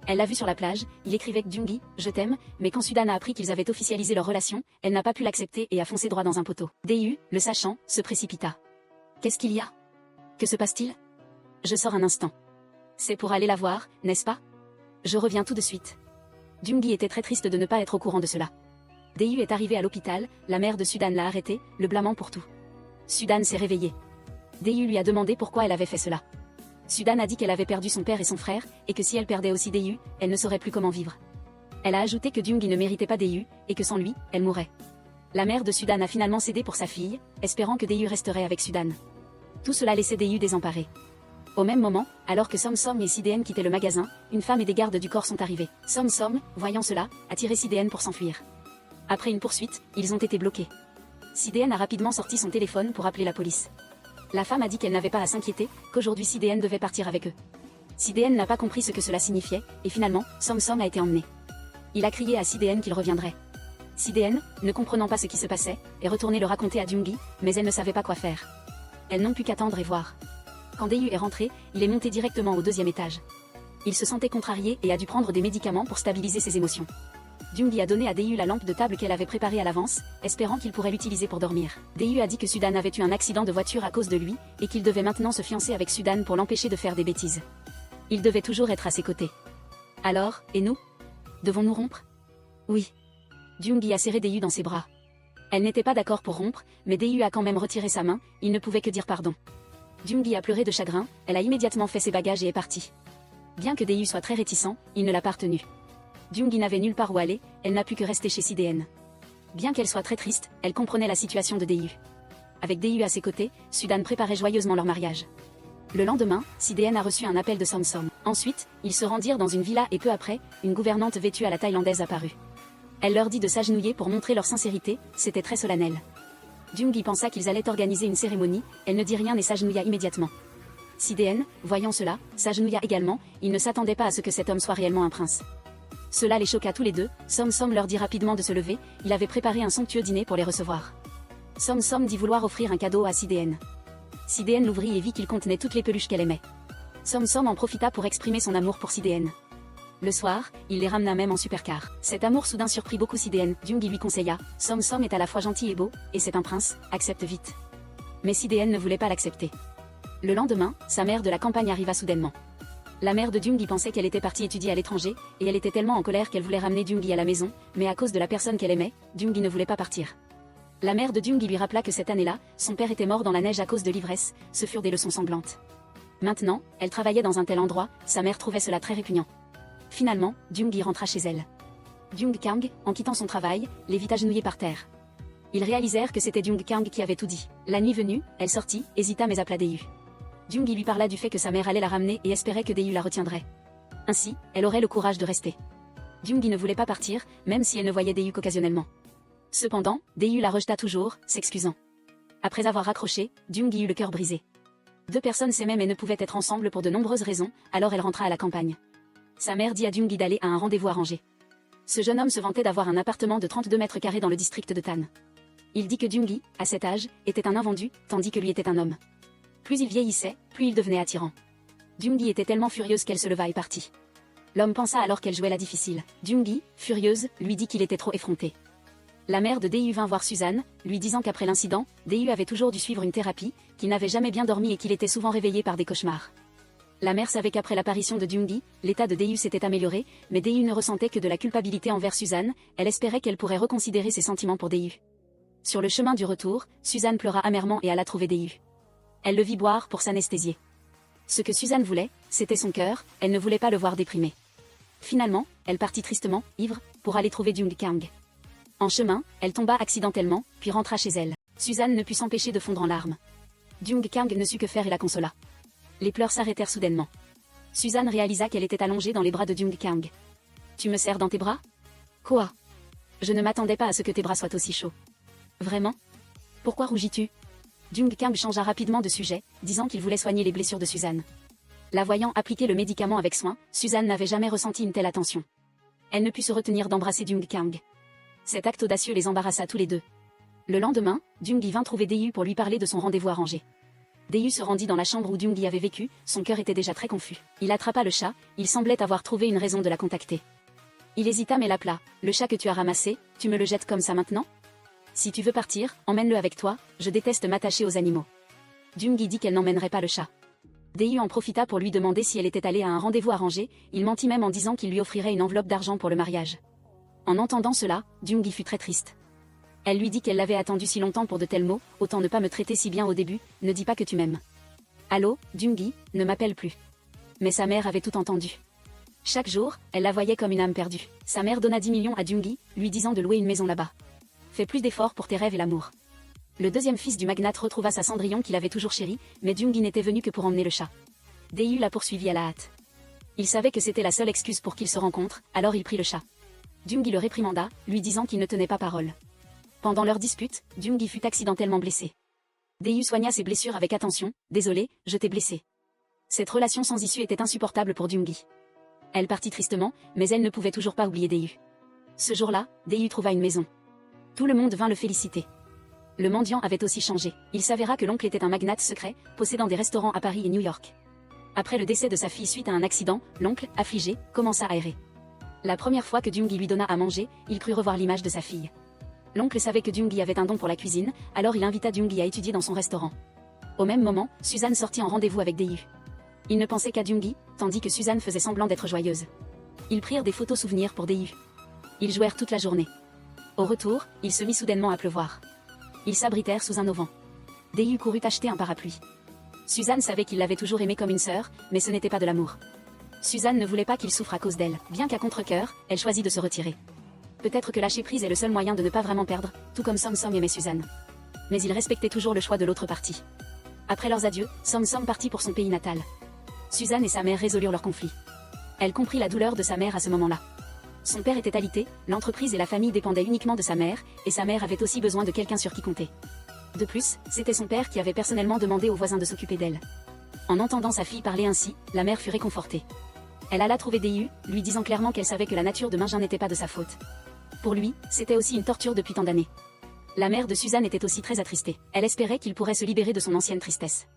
Elle l'a vu sur la plage, il écrivait que Jung-gi, je t'aime, mais quand Sudan a appris qu'ils avaient officialisé leur relation, elle n'a pas pu l'accepter et a foncé droit dans un poteau. Daeyu, le sachant, se précipita. Qu'est-ce qu'il y a? Que se passe-t-il? Je sors un instant. C'est pour aller la voir, n'est-ce pas? Je reviens tout de suite. Jung-gi était très triste de ne pas être au courant de cela. Daeyu est arrivé à l'hôpital, la mère de Sudan l'a arrêté, le blâmant pour tout. Sudan s'est réveillée. Daeyu lui a demandé pourquoi elle avait fait cela. Sudan a dit qu'elle avait perdu son père et son frère, et que si elle perdait aussi Daeyu, elle ne saurait plus comment vivre. Elle a ajouté que Jung-gi ne méritait pas Daeyu, et que sans lui, elle mourrait. La mère de Sudan a finalement cédé pour sa fille, espérant que Daeyu resterait avec Sudan. Tout cela laissait Daeyu désemparé. Au même moment, alors que Som Som et Sidéen quittaient le magasin, une femme et des gardes du corps sont arrivés. Som Som, voyant cela, a tiré Sidéen pour s'enfuir. Après une poursuite, ils ont été bloqués. Sidéen a rapidement sorti son téléphone pour appeler la police. La femme a dit qu'elle n'avait pas à s'inquiéter, qu'aujourd'hui Sidéen devait partir avec eux. Sidéen n'a pas compris ce que cela signifiait, et finalement, Som Som a été emmené. Il a crié à Sidéen qu'il reviendrait. Sidéen, ne comprenant pas ce qui se passait, est retournée le raconter à Jung-gi, mais elle ne savait pas quoi faire. Elles n'ont pu qu'attendre et voir. Quand Daeyu est rentré, il est monté directement au 2e étage. Il se sentait contrarié et a dû prendre des médicaments pour stabiliser ses émotions. Jung-gi a donné à Daeyu la lampe de table qu'elle avait préparée à l'avance, espérant qu'il pourrait l'utiliser pour dormir. Daeyu a dit que Sudan avait eu un accident de voiture à cause de lui, et qu'il devait maintenant se fiancer avec Sudan pour l'empêcher de faire des bêtises. Il devait toujours être à ses côtés. Alors, et nous? Devons-nous rompre? Oui. Jung-gi a serré Daeyu dans ses bras. Elle n'était pas d'accord pour rompre, mais Daeyu a quand même retiré sa main, il ne pouvait que dire pardon. Jung-gi a pleuré de chagrin, elle a immédiatement fait ses bagages et est partie. Bien que Daeyu soit très réticent, il ne l'a pas retenu. Jung-gi n'avait nulle part où aller, elle n'a pu que rester chez Sidéen. Bien qu'elle soit très triste, elle comprenait la situation de Daeyu. Avec Daeyu à ses côtés, Sudan préparait joyeusement leur mariage. Le lendemain, Sidéen a reçu un appel de Som Som. Ensuite, ils se rendirent dans une villa et peu après, une gouvernante vêtue à la thaïlandaise apparut. Elle leur dit de s'agenouiller pour montrer leur sincérité, c'était très solennel. Jung-gi pensa qu'ils allaient organiser une cérémonie, elle ne dit rien et s'agenouilla immédiatement. Sidéen, voyant cela, s'agenouilla également, il ne s'attendait pas à ce que cet homme soit réellement un prince. Cela les choqua tous les deux, Som Som leur dit rapidement de se lever, il avait préparé un somptueux dîner pour les recevoir. Som Som dit vouloir offrir un cadeau à Sidéen. Sidéen l'ouvrit et vit qu'il contenait toutes les peluches qu'elle aimait. Som Som en profita pour exprimer son amour pour Sidéen. Le soir, il les ramena même en supercar. Cet amour soudain surprit beaucoup Sidéen. Jung-gi lui conseilla, Som Som est à la fois gentil et beau, et c'est un prince, accepte vite. Mais Sidéen ne voulait pas l'accepter. Le lendemain, sa mère de la campagne arriva soudainement. La mère de Jung-gi pensait qu'elle était partie étudier à l'étranger, et elle était tellement en colère qu'elle voulait ramener Jung-gi à la maison, mais à cause de la personne qu'elle aimait, Jung-gi ne voulait pas partir. La mère de Jung-gi lui rappela que cette année-là, son père était mort dans la neige à cause de l'ivresse, ce furent des leçons sanglantes. Maintenant, elle travaillait dans un tel endroit, sa mère trouvait cela très répugnant. Finalement, Jung-gi rentra chez elle. Jung-kang, en quittant son travail, les vit agenouillés par terre. Ils réalisèrent que c'était Jung-kang qui avait tout dit. La nuit venue, elle sortit, hésita mais appela Daeyu. Jung-gi lui parla du fait que sa mère allait la ramener et espérait que Daeyu la retiendrait. Ainsi, elle aurait le courage de rester. Jung-gi ne voulait pas partir, même si elle ne voyait Daeyu qu'occasionnellement. Cependant, Daeyu la rejeta toujours, s'excusant. Après avoir raccroché, Jung-gi eut le cœur brisé. Deux personnes s'aimaient mais ne pouvaient être ensemble pour de nombreuses raisons, alors elle rentra à la campagne. Sa mère dit à Jung-gi d'aller à un rendez-vous arrangé. Ce jeune homme se vantait d'avoir un appartement de 32 mètres carrés dans le district de Tan. Il dit que Jung-gi, à cet âge, était un invendu, tandis que lui était un homme. Plus il vieillissait, plus il devenait attirant. Jung-gi était tellement furieuse qu'elle se leva et partit. L'homme pensa alors qu'elle jouait la difficile. Jung-gi, furieuse, lui dit qu'il était trop effronté. La mère de Daeyu vint voir Suzanne, lui disant qu'après l'incident, Daeyu avait toujours dû suivre une thérapie, qu'il n'avait jamais bien dormi et qu'il était souvent réveillé par des cauchemars. La mère savait qu'après l'apparition de Jung-gi, l'état de Daeyu s'était amélioré, mais Daeyu ne ressentait que de la culpabilité envers Suzanne, elle espérait qu'elle pourrait reconsidérer ses sentiments pour Daeyu. Sur le chemin du retour, Suzanne pleura amèrement et alla trouver Daeyu. Elle le vit boire pour s'anesthésier. Ce que Suzanne voulait, c'était son cœur, elle ne voulait pas le voir déprimé. Finalement, elle partit tristement, ivre, pour aller trouver Jung-kang. En chemin, elle tomba accidentellement, puis rentra chez elle. Suzanne ne put s'empêcher de fondre en larmes. Jung-kang ne sut que faire et la consola. Les pleurs s'arrêtèrent soudainement. Suzanne réalisa qu'elle était allongée dans les bras de Jung-kang. « Tu me serres dans tes bras ? Quoi ? Je ne m'attendais pas à ce que tes bras soient aussi chauds. Vraiment ? Pourquoi rougis-tu ? Jung-kang changea rapidement de sujet, disant qu'il voulait soigner les blessures de Suzanne. La voyant appliquer le médicament avec soin, Suzanne n'avait jamais ressenti une telle attention. Elle ne put se retenir d'embrasser Jung-kang. Cet acte audacieux les embarrassa tous les deux. Le lendemain, Jung-gi vint trouver Daeyu pour lui parler de son rendez-vous arrangé. Daeyu se rendit dans la chambre où Jung-gi avait vécu, son cœur était déjà très confus. Il attrapa le chat, il semblait avoir trouvé une raison de la contacter. Il hésita mais l'appela. « Le chat que tu as ramassé, tu me le jettes comme ça maintenant ? Si tu veux partir, emmène-le avec toi, je déteste m'attacher aux animaux. » Jung-gi dit qu'elle n'emmènerait pas le chat. Daeyu en profita pour lui demander si elle était allée à un rendez-vous arrangé, il mentit même en disant qu'il lui offrirait une enveloppe d'argent pour le mariage. En entendant cela, Jung-gi fut très triste. Elle lui dit qu'elle l'avait attendu si longtemps pour de tels mots, autant ne pas me traiter si bien au début, ne dis pas que tu m'aimes. Allô, Jung-gi, ne m'appelle plus. Mais sa mère avait tout entendu. Chaque jour, elle la voyait comme une âme perdue. Sa mère donna 10 millions à Jung-gi, lui disant de louer une maison là-bas. Fais plus d'efforts pour tes rêves et l'amour. Le deuxième fils du magnate retrouva sa Cendrillon qu'il avait toujours chérie, mais Jung-gi n'était venu que pour emmener le chat. Dae-yu l'a poursuivi à la hâte. Il savait que c'était la seule excuse pour qu'ils se rencontrent, alors il prit le chat. Jung-gi le réprimanda, lui disant qu'il ne tenait pas parole. Pendant leur dispute, Jung-gi fut accidentellement blessé. Dae-yu soigna ses blessures avec attention. Désolé, je t'ai blessé. Cette relation sans issue était insupportable pour Jung-gi. Elle partit tristement, mais elle ne pouvait toujours pas oublier Dae-yu. Ce jour-là, Dae-yu trouva une maison. Tout le monde vint le féliciter. Le mendiant avait aussi changé. Il s'avéra que l'oncle était un magnate secret, possédant des restaurants à Paris et New York. Après le décès de sa fille suite à un accident, l'oncle, affligé, commença à errer. La première fois que Jung-gi lui donna à manger, il crut revoir l'image de sa fille. L'oncle savait que Jung-gi avait un don pour la cuisine, alors il invita Jung-gi à étudier dans son restaurant. Au même moment, Suzanne sortit en rendez-vous avec Dae-yu. Il ne pensait qu'à Jung-gi, tandis que Suzanne faisait semblant d'être joyeuse. Ils prirent des photos souvenirs pour Dae-yu. Ils jouèrent toute la journée. Au retour, il se mit soudainement à pleuvoir. Ils s'abritèrent sous un auvent. Dae-yu courut acheter un parapluie. Suzanne savait qu'il l'avait toujours aimé comme une sœur, mais ce n'était pas de l'amour. Suzanne ne voulait pas qu'il souffre à cause d'elle. Bien qu'à contre-cœur, elle choisit de se retirer. Peut-être que lâcher prise est le seul moyen de ne pas vraiment perdre, tout comme Som Som aimait Suzanne. Mais il respectait toujours le choix de l'autre partie. Après leurs adieux, Som Som partit pour son pays natal. Suzanne et sa mère résolurent leur conflit. Elle comprit la douleur de sa mère à ce moment-là. Son père était alité, l'entreprise et la famille dépendaient uniquement de sa mère, et sa mère avait aussi besoin de quelqu'un sur qui compter. De plus, c'était son père qui avait personnellement demandé aux voisins de s'occuper d'elle. En entendant sa fille parler ainsi, la mère fut réconfortée. Elle alla trouver Dae-yu, lui disant clairement qu'elle savait que la nature de Mingin n'était pas de sa faute. Pour lui, c'était aussi une torture depuis tant d'années. La mère de Suzanne était aussi très attristée. Elle espérait qu'il pourrait se libérer de son ancienne tristesse.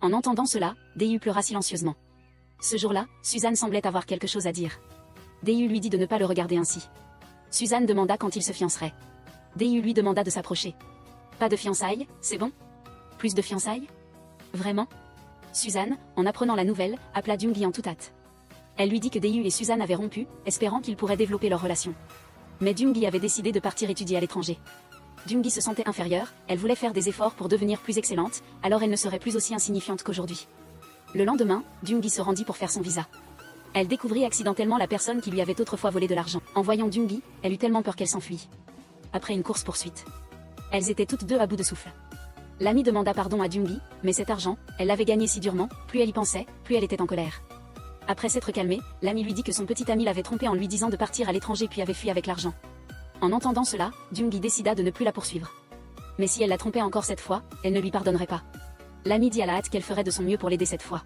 En entendant cela, Dae-yu pleura silencieusement. Ce jour-là, Suzanne semblait avoir quelque chose à dire. Dae-yu lui dit de ne pas le regarder ainsi. Suzanne demanda quand il se fiancerait. Dae-yu lui demanda de s'approcher. Pas de fiançailles, c'est bon? Plus de fiançailles? Vraiment? Suzanne, en apprenant la nouvelle, appela Jung-gi en toute hâte. Elle lui dit que Dae-yu et Suzanne avaient rompu, espérant qu'ils pourraient développer leur relation. Mais Jung-gi avait décidé de partir étudier à l'étranger. Jung-gi se sentait inférieure, elle voulait faire des efforts pour devenir plus excellente, alors elle ne serait plus aussi insignifiante qu'aujourd'hui. Le lendemain, Jung-gi se rendit pour faire son visa. Elle découvrit accidentellement la personne qui lui avait autrefois volé de l'argent. En voyant Jung-gi, elle eut tellement peur qu'elle s'enfuit. Après une course-poursuite. Elles étaient toutes deux à bout de souffle. L'amie demanda pardon à Jung-gi, mais cet argent, elle l'avait gagné si durement, plus elle y pensait, plus elle était en colère. Après s'être calmée, l'amie lui dit que son petit ami l'avait trompée en lui disant de partir à l'étranger puis avait fui avec l'argent. En entendant cela, Jung-gi décida de ne plus la poursuivre. Mais si elle la trompait encore cette fois, elle ne lui pardonnerait pas. L'amie dit à la hâte qu'elle ferait de son mieux pour l'aider cette fois.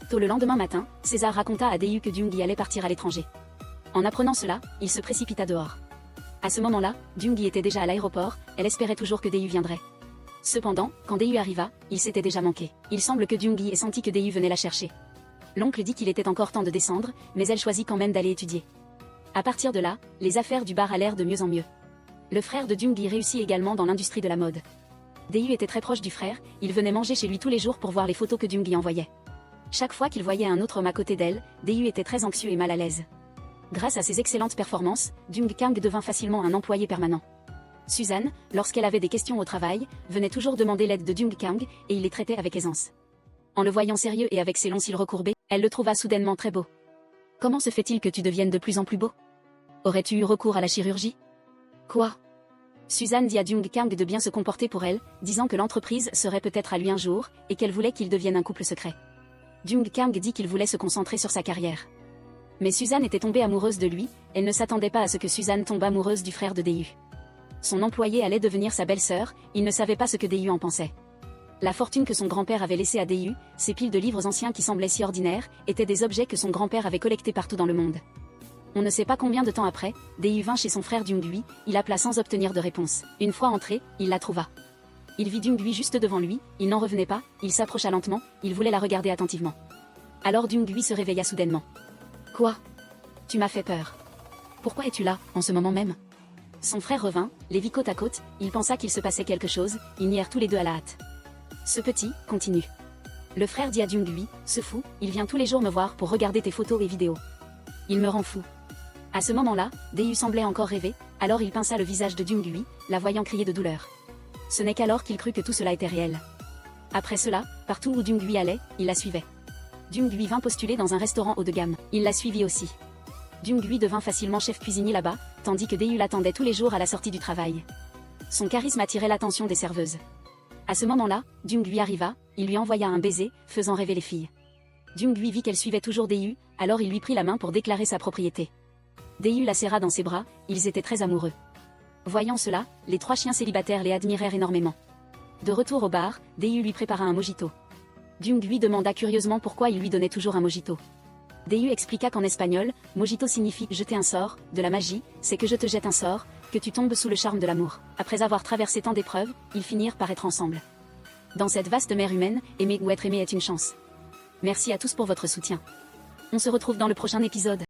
Tôt le lendemain matin, César raconta à Dae-yu que Jung-gi allait partir à l'étranger. En apprenant cela, il se précipita dehors. À ce moment-là, Jung-gi était déjà à l'aéroport, elle espérait toujours que Dae-yu viendrait. Cependant, quand Dae-yu arriva, il s'était déjà manqué. Il semble que Jung-gi ait senti que Dae-yu venait la chercher. L'oncle dit qu'il était encore temps de descendre, mais elle choisit quand même d'aller étudier. À partir de là, les affaires du bar allèrent de mieux en mieux. Le frère de Jung-gi réussit également dans l'industrie de la mode. Dae-yu était très proche du frère, il venait manger chez lui tous les jours pour voir les photos que Jung-gi envoyait. Chaque fois qu'il voyait un autre homme à côté d'elle, Dae-yu était très anxieux et mal à l'aise. Grâce à ses excellentes performances, Jung Kang devint facilement un employé permanent. Suzanne, lorsqu'elle avait des questions au travail, venait toujours demander l'aide de Jung Kang, et il les traitait avec aisance. En le voyant sérieux et avec ses longs cils recourbés, elle le trouva soudainement très beau. Comment se fait-il que tu deviennes de plus en plus beau? Aurais-tu eu recours à la chirurgie? Quoi? Suzanne dit à Jung Kang de bien se comporter pour elle, disant que l'entreprise serait peut-être à lui un jour, et qu'elle voulait qu'il devienne un couple secret. Jung Kang dit qu'il voulait se concentrer sur sa carrière. Mais Suzanne était tombée amoureuse de lui, elle ne s'attendait pas à ce que Suzanne tombe amoureuse du frère de Dae-yu. Son employé allait devenir sa belle-sœur, il ne savait pas ce que Dae-yu en pensait. La fortune que son grand-père avait laissée à Dae-yu, ces piles de livres anciens qui semblaient si ordinaires, étaient des objets que son grand-père avait collectés partout dans le monde. On ne sait pas combien de temps après, Dae-yu vint chez son frère Jung-hui, il appela sans obtenir de réponse. Une fois entré, il la trouva. Il vit Jung-hui juste devant lui, il n'en revenait pas, il s'approcha lentement, il voulait la regarder attentivement. Alors Jung-hui se réveilla soudainement. Quoi? Tu m'as fait peur. Pourquoi es-tu là, en ce moment même? Son frère revint, les vit côte à côte, il pensa qu'il se passait quelque chose, ils nièrent tous les deux à la hâte. Ce petit, continue. Le frère dit à Jung-hui, ce fou, il vient tous les jours me voir pour regarder tes photos et vidéos. Il me rend fou. À ce moment-là, Dae-yu semblait encore rêver, alors il pinça le visage de Jung-hui, la voyant crier de douleur. Ce n'est qu'alors qu'il crut que tout cela était réel. Après cela, partout où Dung Gui allait, il la suivait. Dung Gui vint postuler dans un restaurant haut de gamme, il la suivit aussi. Dung Gui devint facilement chef cuisinier là-bas, tandis que Dae-yu l'attendait tous les jours à la sortie du travail. Son charisme attirait l'attention des serveuses. À ce moment-là, Dung Gui arriva, il lui envoya un baiser, faisant rêver les filles. Dung Gui vit qu'elle suivait toujours Dae-yu, alors il lui prit la main pour déclarer sa propriété. Dae-yu la serra dans ses bras, ils étaient très amoureux. Voyant cela, les 3 chiens célibataires les admirèrent énormément. De retour au bar, Dae-yu lui prépara un mojito. Dung Gui demanda curieusement pourquoi il lui donnait toujours un mojito. Dae-yu expliqua qu'en espagnol, mojito signifie « jeter un sort », de la magie, c'est que je te jette un sort, que tu tombes sous le charme de l'amour. Après avoir traversé tant d'épreuves, ils finirent par être ensemble. Dans cette vaste mer humaine, aimer ou être aimé est une chance. Merci à tous pour votre soutien. On se retrouve dans le prochain épisode.